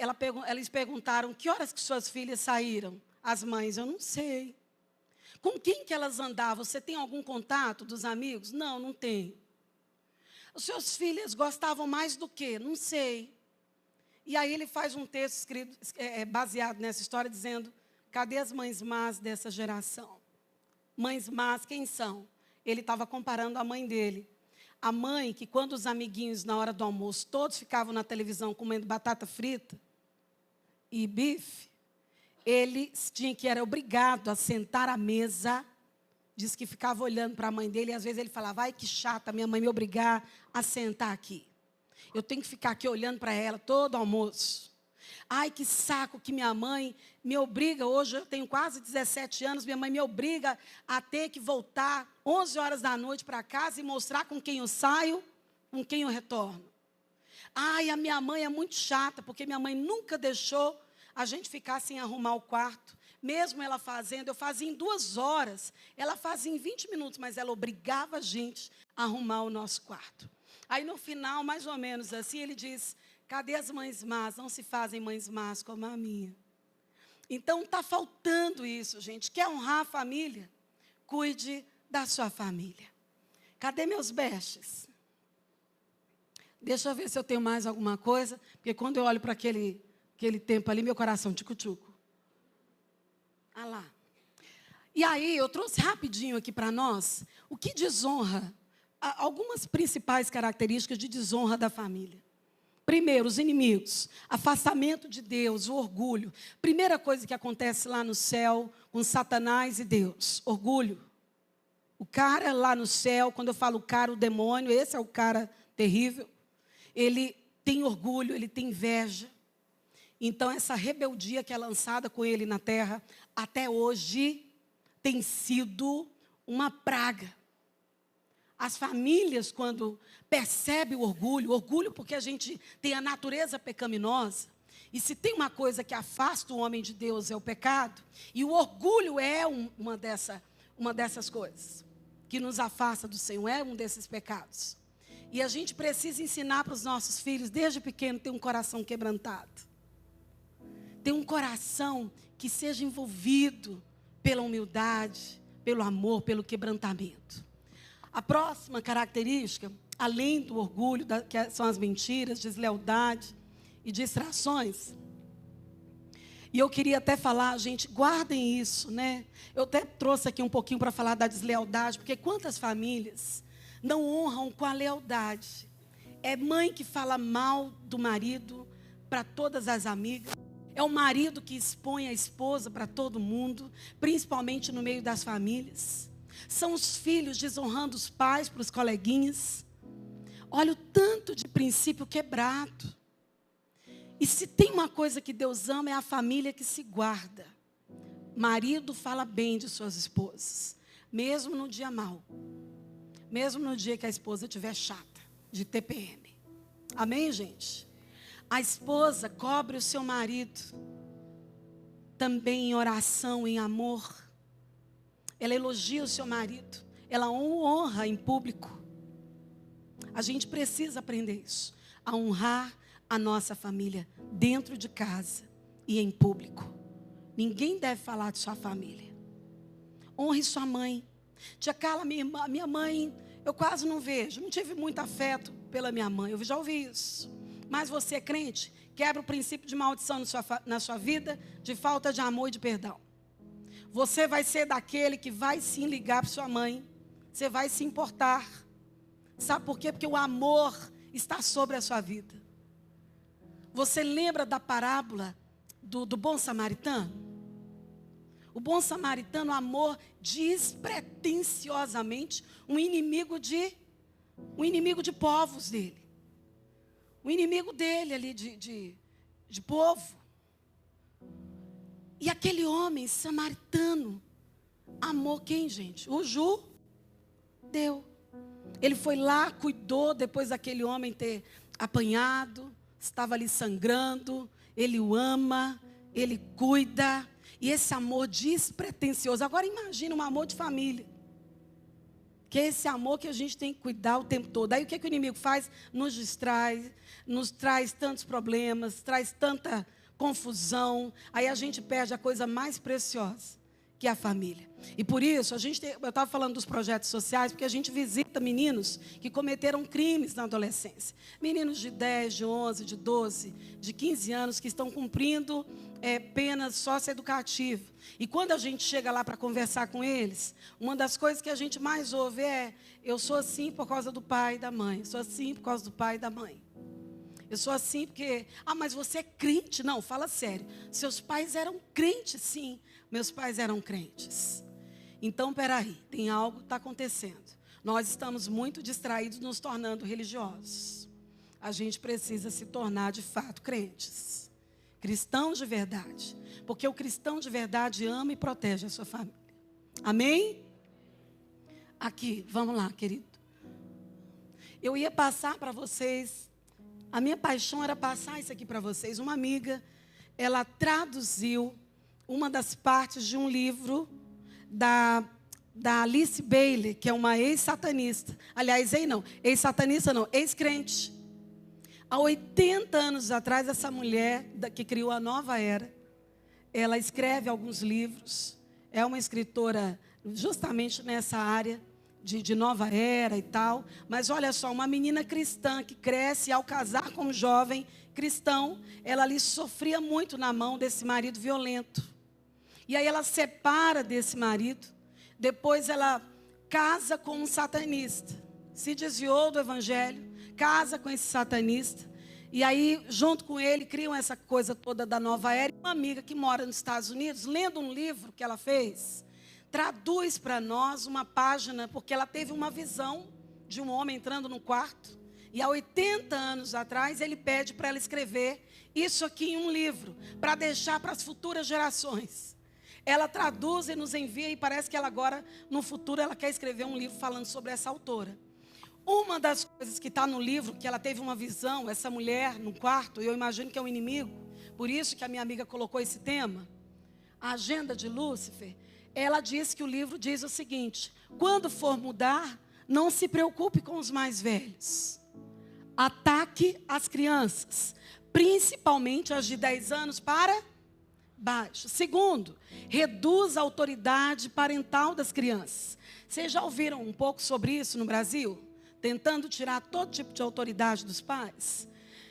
eles perguntaram, que horas que suas filhas saíram? As mães, eu não sei. Com quem que elas andavam? Você tem algum contato dos amigos? Não, não tem. Os seus filhos gostavam mais do quê? Não sei. E aí ele faz um texto escrito, baseado nessa história, dizendo, cadê as mães más dessa geração? Mães más, quem são? Ele estava comparando a mãe dele. A mãe que, quando os amiguinhos, na hora do almoço, todos ficavam na televisão comendo batata frita e bife, ele era obrigado a sentar à mesa, diz que ficava olhando para a mãe dele, e às vezes ele falava, ai que chata, minha mãe me obrigar a sentar aqui. Eu tenho que ficar aqui olhando para ela todo almoço. Ai, que saco que minha mãe me obriga, hoje eu tenho quase 17 anos, minha mãe me obriga a ter que voltar 11 horas da noite para casa e mostrar com quem eu saio, com quem eu retorno. Ai, a minha mãe é muito chata, porque minha mãe nunca deixou a gente ficar sem arrumar o quarto. Mesmo ela fazendo, eu fazia em 2 horas, ela fazia em 20 minutos, mas ela obrigava a gente a arrumar o nosso quarto. Aí, no final, mais ou menos assim, ele diz, cadê as mães más? Não se fazem mães más como a minha. Então, está faltando isso, gente. Quer honrar a família? Cuide da sua família. Cadê meus bestes? Deixa eu ver se eu tenho mais alguma coisa, porque quando eu olho para aquele tempo ali, meu coração tico-tico. Ah lá. E aí, eu trouxe rapidinho aqui para nós o que desonra, algumas principais características de desonra da família. Primeiro, os inimigos, afastamento de Deus, o orgulho. Primeira coisa que acontece lá no céu com Satanás e Deus, orgulho. O cara lá no céu, quando eu falo cara, o demônio, esse é o cara terrível. Ele tem orgulho, ele tem inveja. Então, essa rebeldia que é lançada com ele na terra, até hoje, tem sido uma praga. As famílias, quando percebem o orgulho porque a gente tem a natureza pecaminosa, e se tem uma coisa que afasta o homem de Deus é o pecado, e o orgulho é uma dessas coisas, que nos afasta do Senhor, é um desses pecados. E a gente precisa ensinar para os nossos filhos, desde pequeno, ter um coração quebrantado. Ter um coração que seja envolvido pela humildade, pelo amor, pelo quebrantamento. A próxima característica, além do orgulho, que são as mentiras, deslealdade e distrações. E eu queria até falar, gente, guardem isso, né? Eu até trouxe aqui um pouquinho para falar da deslealdade, porque quantas famílias não honram com a lealdade? É mãe que fala mal do marido para todas as amigas. É o marido que expõe a esposa para todo mundo, principalmente no meio das famílias. São os filhos desonrando os pais para os coleguinhas. Olha o tanto de princípio quebrado. E se tem uma coisa que Deus ama, é a família que se guarda. Marido fala bem de suas esposas, mesmo no dia mau. Mesmo no dia que a esposa estiver chata, de TPM. Amém, gente? A esposa cobre o seu marido, também em oração, em amor. Ela elogia o seu marido, ela o honra em público. A gente precisa aprender isso, a honrar a nossa família, dentro de casa e em público. Ninguém deve falar de sua família. Honre sua mãe. Tia Carla, minha mãe, eu quase não vejo, não tive muito afeto pela minha mãe, eu já ouvi isso. Mas você é crente, quebra o princípio de maldição na sua vida, de falta de amor e de perdão. Você vai ser daquele que vai sim ligar para sua mãe, você vai se importar. Sabe por quê? Porque o amor está sobre a sua vida. Você lembra da parábola do bom samaritano? O bom samaritano amou despretensiosamente um inimigo de povos dele. O inimigo dele ali de povo. E aquele homem samaritano amou quem, gente? O judeu. Ele foi lá, cuidou depois daquele homem ter apanhado, estava ali sangrando. Ele o ama, ele cuida. E esse amor despretensioso. Agora imagina um amor de família. Que é esse amor que a gente tem que cuidar o tempo todo. Aí o que o inimigo faz? Nos distrai, nos traz tantos problemas, traz tanta confusão. Aí a gente perde a coisa mais preciosa, que é a família. E por isso, eu estava falando dos projetos sociais, porque a gente visita meninos que cometeram crimes na adolescência. Meninos de 10, de 11, de 12, de 15 anos que estão cumprindo penas socioeducativas. E quando a gente chega lá para conversar com eles, uma das coisas que a gente mais ouve é: eu sou assim por causa do pai e da mãe, sou assim por causa do pai e da mãe. Eu sou assim porque... Ah, mas você é crente? Não, fala sério. Seus pais eram crentes? Sim, meus pais eram crentes. Então, peraí, tem algo que está acontecendo. Nós estamos muito distraídos, nos tornando religiosos. A gente precisa se tornar, de fato, crentes. Cristãos de verdade. Porque o cristão de verdade ama e protege a sua família. Amém? Aqui, vamos lá, querido. Eu ia passar para vocês, a minha paixão era passar isso aqui para vocês. Uma amiga, ela traduziu uma das partes de um livro da Alice Bailey, que é uma ex-satanista. Aliás, ex-satanista não, ex-crente. Há 80 anos atrás, essa mulher que criou a nova era, ela escreve alguns livros, é uma escritora justamente nessa área de nova era e tal. Mas olha só, uma menina cristã que cresce ao casar com um jovem cristão, ela ali sofria muito na mão desse marido violento. E aí ela separa desse marido, depois ela casa com um satanista, se desviou do evangelho, casa com esse satanista, e aí junto com ele criam essa coisa toda da nova era. Uma amiga que mora nos Estados Unidos, lendo um livro que ela fez, traduz para nós uma página, porque ela teve uma visão de um homem entrando no quarto, e há 80 anos atrás ele pede para ela escrever isso aqui em um livro, para deixar para as futuras gerações. Ela traduz e nos envia, e parece que ela agora, no futuro, ela quer escrever um livro falando sobre essa autora. Uma das coisas que está no livro, que ela teve uma visão, essa mulher no quarto, e eu imagino que é um inimigo, por isso que a minha amiga colocou esse tema, a agenda de Lúcifer. Ela diz que o livro diz o seguinte: quando for mudar, não se preocupe com os mais velhos. Ataque as crianças, principalmente as de 10 anos para baixo. Segundo, reduza a autoridade parental das crianças. Vocês já ouviram um pouco sobre isso no Brasil? Tentando tirar todo tipo de autoridade dos pais.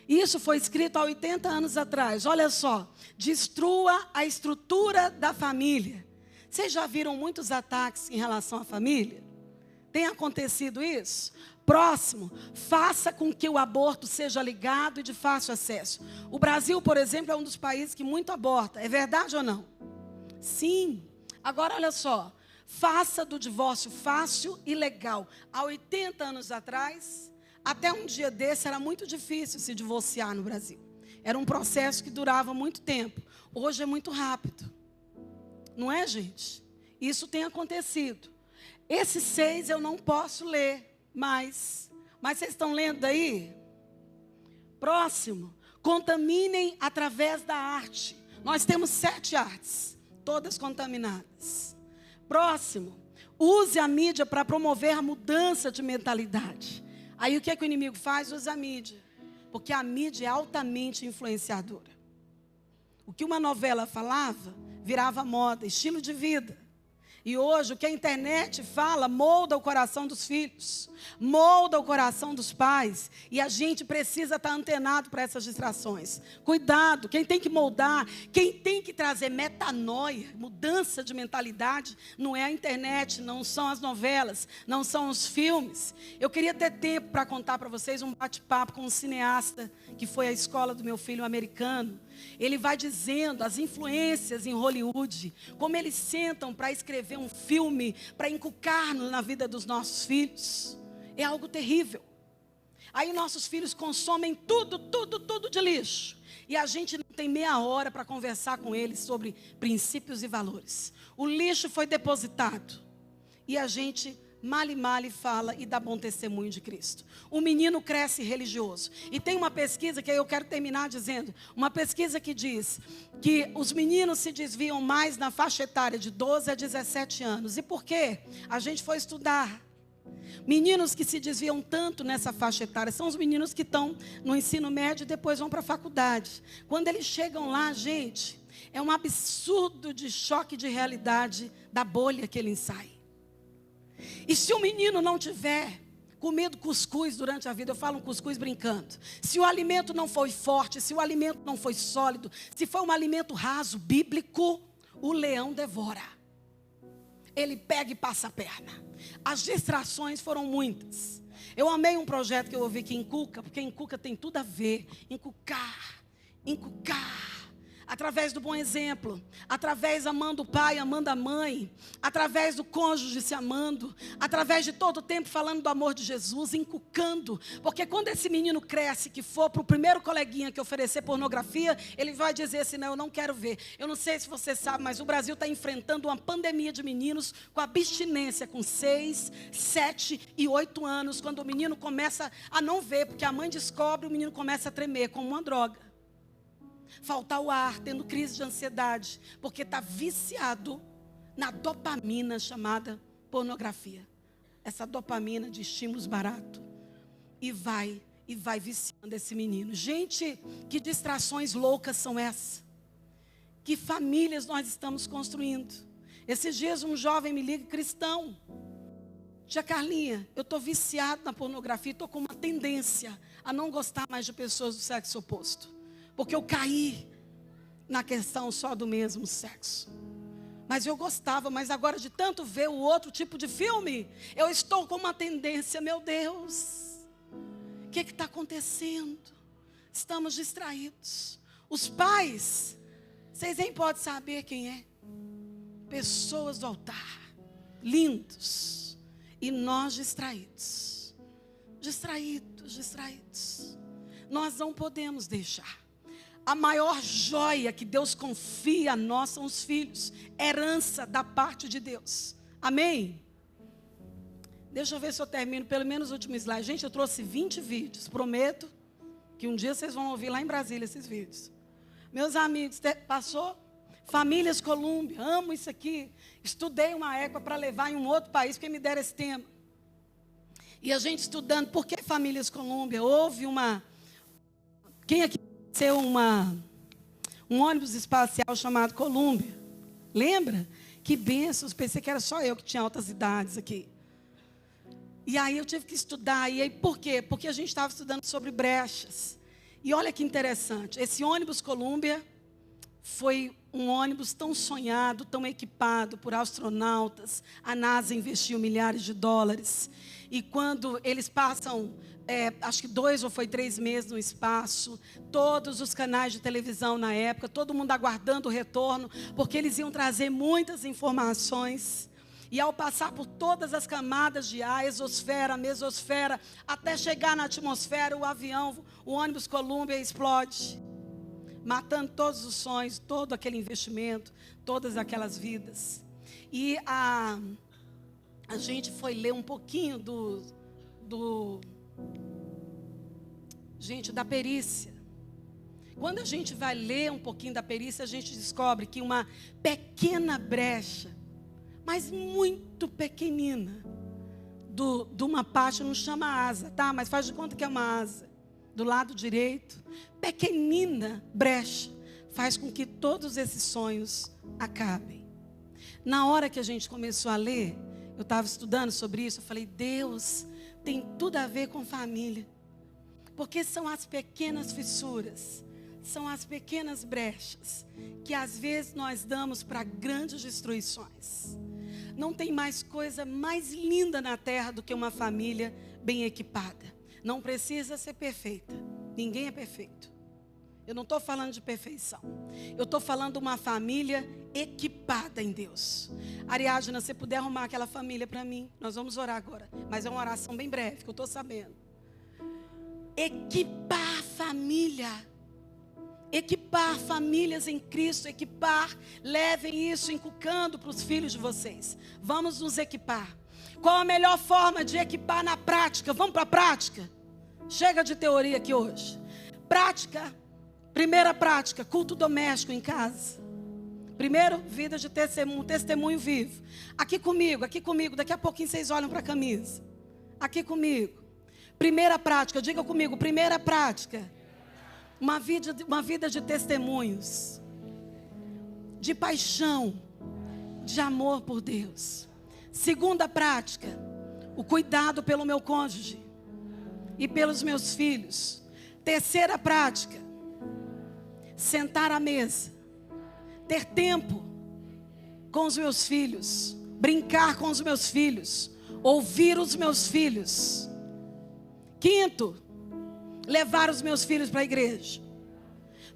Isso foi escrito há 80 anos atrás. Olha só, destrua a estrutura da família. Vocês já viram muitos ataques em relação à família? Tem acontecido isso? Próximo, faça com que o aborto seja ligado e de fácil acesso. O Brasil, por exemplo, é um dos países que muito aborta. É verdade ou não? Sim. Agora, olha só. Faça do divórcio fácil e legal. Há 80 anos atrás, até um dia desse, era muito difícil se divorciar no Brasil. Era um processo que durava muito tempo. Hoje é muito rápido. Não é, gente? Isso tem acontecido. Esses 6 eu não posso ler mais. Mas vocês estão lendo aí? Próximo. Contaminem através da arte. Nós temos 7 artes, todas contaminadas. Próximo. Use a mídia para promover a mudança de mentalidade. Aí o que é que o inimigo faz? Usa a mídia. Porque a mídia é altamente influenciadora. O que uma novela falava, virava moda, estilo de vida. E hoje o que a internet fala molda o coração dos filhos, molda o coração dos pais. E a gente precisa estar antenado para essas distrações. Cuidado, quem tem que moldar, quem tem que trazer metanoia, mudança de mentalidade, não é a internet, não são as novelas, não são os filmes. Eu queria ter tempo para contar para vocês um bate-papo com um cineasta que foi à escola do meu filho americano. Ele vai dizendo as influências em Hollywood, como eles sentam para escrever um filme, para inculcar na vida dos nossos filhos. É algo terrível. Aí nossos filhos consomem tudo de lixo. E a gente não tem meia hora para conversar com eles sobre princípios e valores. O lixo foi depositado. E a gente male fala e dá bom testemunho de Cristo. O menino cresce religioso. E tem uma pesquisa que eu quero terminar dizendo. Uma pesquisa que diz que os meninos se desviam mais na faixa etária de 12 a 17 anos. E por quê? A gente foi estudar. Meninos que se desviam tanto nessa faixa etária são os meninos que estão no ensino médio e depois vão para a faculdade. Quando eles chegam lá, gente, é um absurdo de choque de realidade da bolha que ele sai. E se o menino não tiver comido cuscuz durante a vida, eu falo um cuscuz brincando, se o alimento não foi forte, se o alimento não foi sólido, se foi um alimento raso, bíblico, o leão devora. Ele pega e passa a perna. As distrações foram muitas. Eu amei um projeto que eu ouvi que inculca, porque inculca tem tudo a ver. Inculcar. através do bom exemplo, através amando o pai, amando a mãe, através do cônjuge se amando, através de todo o tempo falando do amor de Jesus, inculcando, porque quando esse menino cresce, que for para o primeiro coleguinha que oferecer pornografia, ele vai dizer assim, não, eu não quero ver. Eu não sei se você sabe, mas o Brasil está enfrentando uma pandemia de meninos com abstinência com 6, 7 e 8 anos, quando o menino começa a não ver, porque a mãe descobre, o menino começa a tremer como uma droga. Faltar o ar, tendo crise de ansiedade, porque está viciado na dopamina chamada pornografia. Essa dopamina de estímulos baratos. E vai viciando esse menino. Gente, que distrações loucas são essas? Que famílias nós estamos construindo? Esses dias um jovem me liga, cristão. Tia Carlinha, eu estou viciado na pornografia, estou com uma tendência a não gostar mais de pessoas do sexo oposto. Porque eu caí na questão só do mesmo sexo. Mas eu gostava, mas agora de tanto ver o outro tipo de filme, eu estou com uma tendência, meu Deus. O que está acontecendo? Estamos distraídos. Os pais, vocês nem podem saber quem é. Pessoas do altar, lindos. E nós distraídos. Distraídos. Nós não podemos deixar. A maior joia que Deus confia a nós são os filhos. Herança da parte de Deus. Amém? Deixa eu ver se eu termino pelo menos o último slide. Gente, eu trouxe 20 vídeos. Prometo que um dia vocês vão ouvir lá em Brasília esses vídeos. Meus amigos, passou? Famílias Colômbia, amo isso aqui. Estudei uma época para levar em um outro país, porque me deram esse tema. E a gente estudando, por que Famílias Colômbia? Houve uma... Quem aqui conheceu um ônibus espacial chamado Colômbia? Lembra? Que bênçãos, pensei que era só eu que tinha altas idades aqui. E aí eu tive que estudar, e aí por quê? Porque a gente estava estudando sobre brechas. E olha que interessante, esse ônibus Colômbia foi um ônibus tão sonhado, tão equipado por astronautas. A NASA investiu milhares de dólares. E quando eles passam, acho que 2 ou 3 meses no espaço, todos os canais de televisão na época, todo mundo aguardando o retorno, porque eles iam trazer muitas informações. E ao passar por todas as camadas de ar, exosfera, mesosfera, até chegar na atmosfera, o avião, o ônibus Colômbia explode, matando todos os sonhos, todo aquele investimento, todas aquelas vidas. E a gente foi ler um pouquinho da perícia. Quando a gente vai ler um pouquinho da perícia, a gente descobre que uma pequena brecha, mas muito pequenina, de uma parte, não chama asa, tá? Mas faz de conta que é uma asa. Do lado direito, pequenina brecha, faz com que todos esses sonhos acabem. Na hora que a gente começou a ler, eu estava estudando sobre isso, eu falei, Deus tem tudo a ver com família. Porque são as pequenas fissuras, são as pequenas brechas, que às vezes nós damos para grandes destruições. Não tem mais coisa mais linda na terra do que uma família bem equipada. Não precisa ser perfeita. Ninguém é perfeito. Eu não estou falando de perfeição. Eu estou falando de uma família equipada em Deus. Ariadna, se puder arrumar aquela família para mim, nós vamos orar agora. Mas é uma oração bem breve, que eu estou sabendo. Equipar a família. Equipar famílias em Cristo. Equipar, levem isso inculcando para os filhos de vocês. Vamos nos equipar. Qual a melhor forma de equipar na prática? Vamos para a prática? Chega de teoria aqui hoje. Prática, primeira prática, culto doméstico em casa. Primeiro, vida de testemunho vivo. Aqui comigo, daqui a pouquinho vocês olham para a camisa. Aqui comigo. Primeira prática, diga comigo, primeira prática. Uma vida de testemunhos. De paixão, de amor por Deus. Segunda prática, o cuidado pelo meu cônjuge e pelos meus filhos. Terceira prática, sentar à mesa, ter tempo com os meus filhos, brincar com os meus filhos, ouvir os meus filhos. Quinto, levar os meus filhos para a igreja.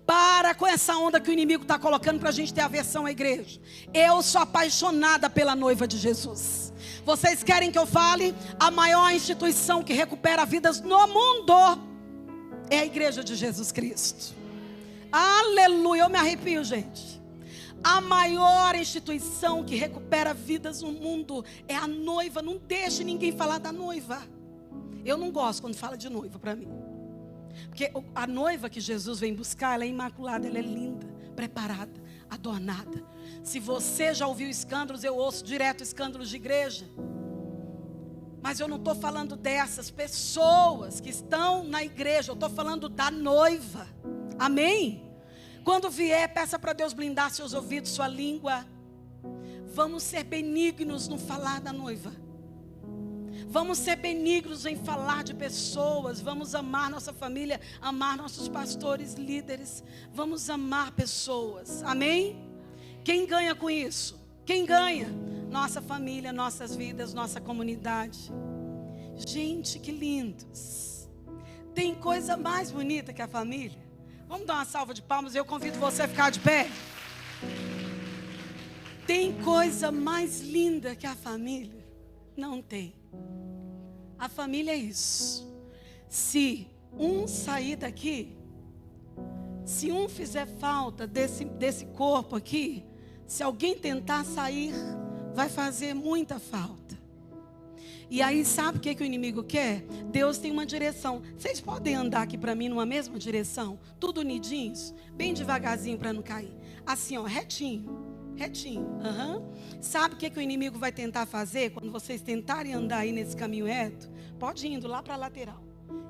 Para com essa onda que o inimigo está colocando para a gente ter aversão à igreja. Eu sou apaixonada pela noiva de Jesus. Vocês querem que eu fale? A maior instituição que recupera vidas no mundo é a igreja de Jesus Cristo. Aleluia, eu me arrepio, gente. A maior instituição que recupera vidas no mundo é a noiva. Não deixe ninguém falar da noiva. Eu não gosto quando fala de noiva para mim. Porque a noiva que Jesus vem buscar, ela é imaculada, ela é linda, preparada, adornada. Se você já ouviu escândalos, eu ouço direto escândalos de igreja. Mas eu não estou falando dessas pessoas que estão na igreja, eu estou falando da noiva. Amém? Quando vier, peça para Deus blindar seus ouvidos, sua língua. Vamos ser benignos no falar da noiva. Vamos ser benignos em falar de pessoas. Vamos amar nossa família, amar nossos pastores, líderes. Vamos amar pessoas. Amém? Quem ganha com isso? Quem ganha? Nossa família, nossas vidas, nossa comunidade. Gente, que lindos. Tem coisa mais bonita que a família? Vamos dar uma salva de palmas, eu convido você a ficar de pé. Tem coisa mais linda que a família? Não tem. A família é isso. Se um sair daqui, se um fizer falta desse corpo aqui, se alguém tentar sair, vai fazer muita falta. E aí sabe o que o inimigo quer? Deus tem uma direção. Vocês podem andar aqui para mim numa mesma direção? Tudo unidinhos? Bem devagarzinho para não cair. Assim, ó, retinho. Retinho. Sabe o que o inimigo vai tentar fazer? Quando vocês tentarem andar aí nesse caminho reto, pode ir indo lá para a lateral.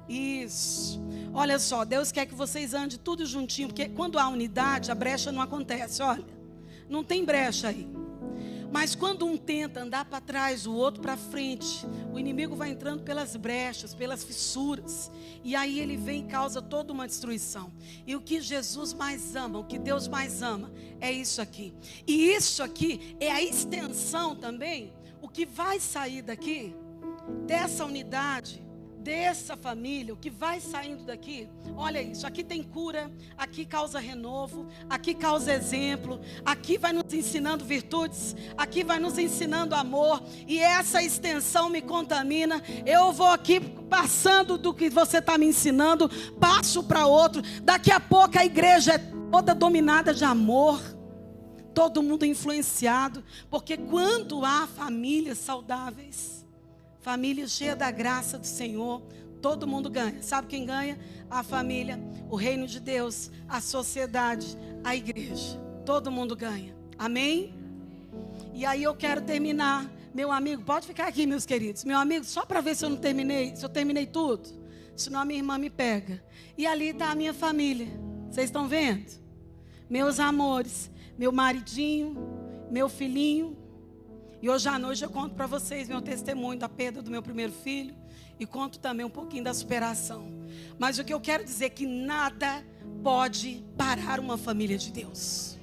Isso. Olha só, Deus quer que vocês andem tudo juntinho. Porque quando há unidade, a brecha não acontece. Olha, não tem brecha aí. Mas quando um tenta andar para trás, o outro para frente, o inimigo vai entrando pelas brechas, pelas fissuras. E aí ele vem e causa toda uma destruição. E o que Jesus mais ama, o que Deus mais ama, é isso aqui. E isso aqui é a extensão também, o que vai sair daqui, dessa unidade, dessa família, o que vai saindo daqui, olha isso, aqui tem cura, aqui causa renovo, aqui causa exemplo, aqui vai nos ensinando virtudes, aqui vai nos ensinando amor, e essa extensão me contamina. Eu vou aqui passando do que você está me ensinando, passo para outro, daqui a pouco a igreja é toda dominada de amor, todo mundo influenciado, porque quando há famílias saudáveis, família cheia da graça do Senhor, todo mundo ganha. Sabe quem ganha? A família, o reino de Deus, a sociedade, a igreja. Todo mundo ganha. Amém? E aí eu quero terminar. Meu amigo, pode ficar aqui, meus queridos. Meu amigo, só para ver se eu não terminei, se eu terminei tudo. Senão a minha irmã me pega. E ali está a minha família. Vocês estão vendo? Meus amores, meu maridinho, meu filhinho. E hoje à noite eu conto para vocês meu testemunho da perda do meu primeiro filho. E conto também um pouquinho da superação. Mas o que eu quero dizer é que nada pode parar uma família de Deus.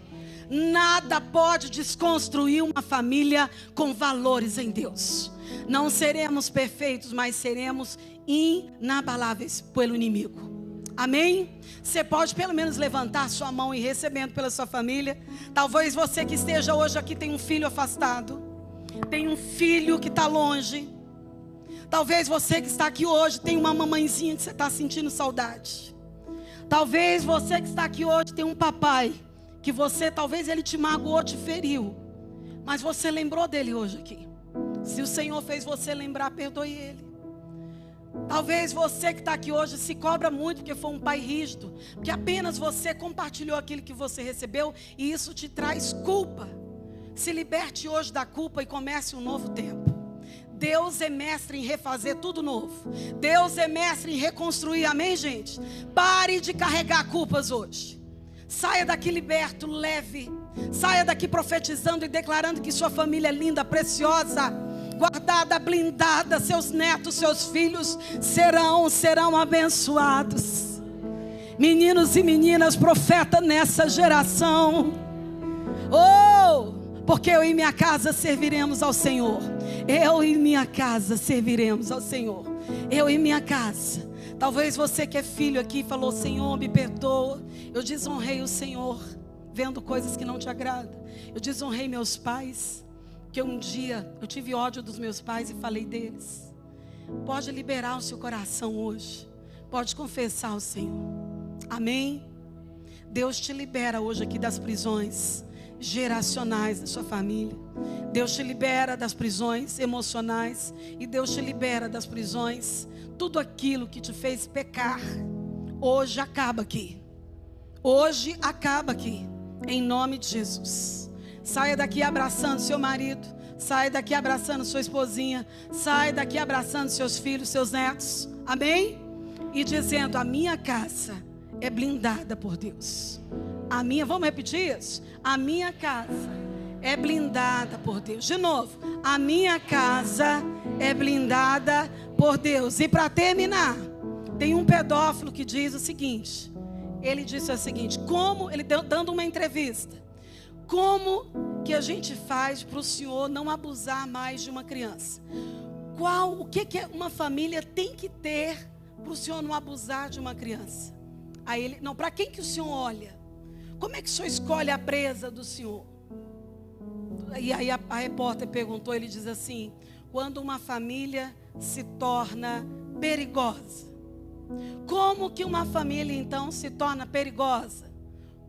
Nada pode desconstruir uma família com valores em Deus. Não seremos perfeitos, mas seremos inabaláveis pelo inimigo. Amém? Você pode pelo menos levantar sua mão e recebendo pela sua família. Talvez você que esteja hoje aqui tenha um filho afastado. Tem um filho que está longe. Talvez você que está aqui hoje tenha uma mamãezinha que você está sentindo saudade. Talvez você que está aqui hoje tenha um papai que você, talvez ele te magoou, te feriu, mas você lembrou dele hoje aqui. Se o Senhor fez você lembrar, perdoe ele. Talvez você que está aqui hoje se cobra muito porque foi um pai rígido, porque apenas você compartilhou aquilo que você recebeu e isso te traz culpa. Se liberte hoje da culpa e comece um novo tempo. Deus é mestre em refazer tudo novo. Deus é mestre em reconstruir, amém, gente? Pare de carregar culpas hoje. Saia daqui liberto, leve. Saia daqui profetizando e declarando que sua família é linda, preciosa, guardada, blindada. Seus netos, seus filhos serão abençoados. Meninos e meninas, profeta nessa geração. Porque eu e minha casa serviremos ao Senhor. Eu e minha casa serviremos ao Senhor. Eu e minha casa Talvez você que é filho aqui falou: Senhor, me perdoa, eu desonrei o Senhor vendo coisas que não te agradam. Eu desonrei meus pais, que um dia eu tive ódio dos meus pais e falei deles. Pode liberar o seu coração hoje, pode confessar ao Senhor. Amém? Deus te libera hoje aqui das prisões geracionais da sua família. Deus te libera das prisões emocionais. E Deus te libera das prisões. Tudo aquilo que te fez pecar, hoje acaba aqui. Hoje acaba aqui, em nome de Jesus. Saia daqui abraçando seu marido. Saia daqui abraçando sua esposinha. Saia daqui abraçando seus filhos, seus netos. Amém? E dizendo: a minha casa é blindada por Deus. A minha, vamos repetir isso? A minha casa é blindada por Deus. De novo, a minha casa é blindada por Deus. E para terminar, tem um pedófilo que diz o seguinte. Ele disse o seguinte: como, ele dando uma entrevista, como que a gente faz para o senhor não abusar mais de uma criança? O que uma família tem que ter para o senhor não abusar de uma criança? Aí ele: não, para quem que o senhor olha? Como é que o senhor escolhe a presa do senhor? E aí a repórter perguntou, ele diz assim: quando uma família se torna perigosa. Como que uma família então se torna perigosa?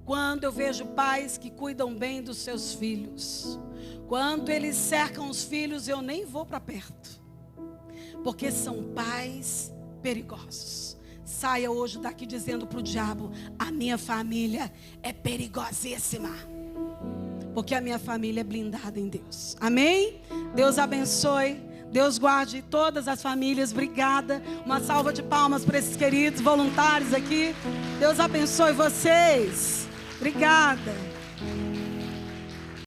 Quando eu vejo pais que cuidam bem dos seus filhos. Quando eles cercam os filhos, eu nem vou para perto. Porque são pais perigosos. Saia hoje daqui dizendo para o diabo: a minha família é perigosíssima. Porque a minha família é blindada em Deus. Amém? Deus abençoe. Deus guarde todas as famílias. Obrigada. Uma salva de palmas para esses queridos voluntários aqui. Deus abençoe vocês. Obrigada.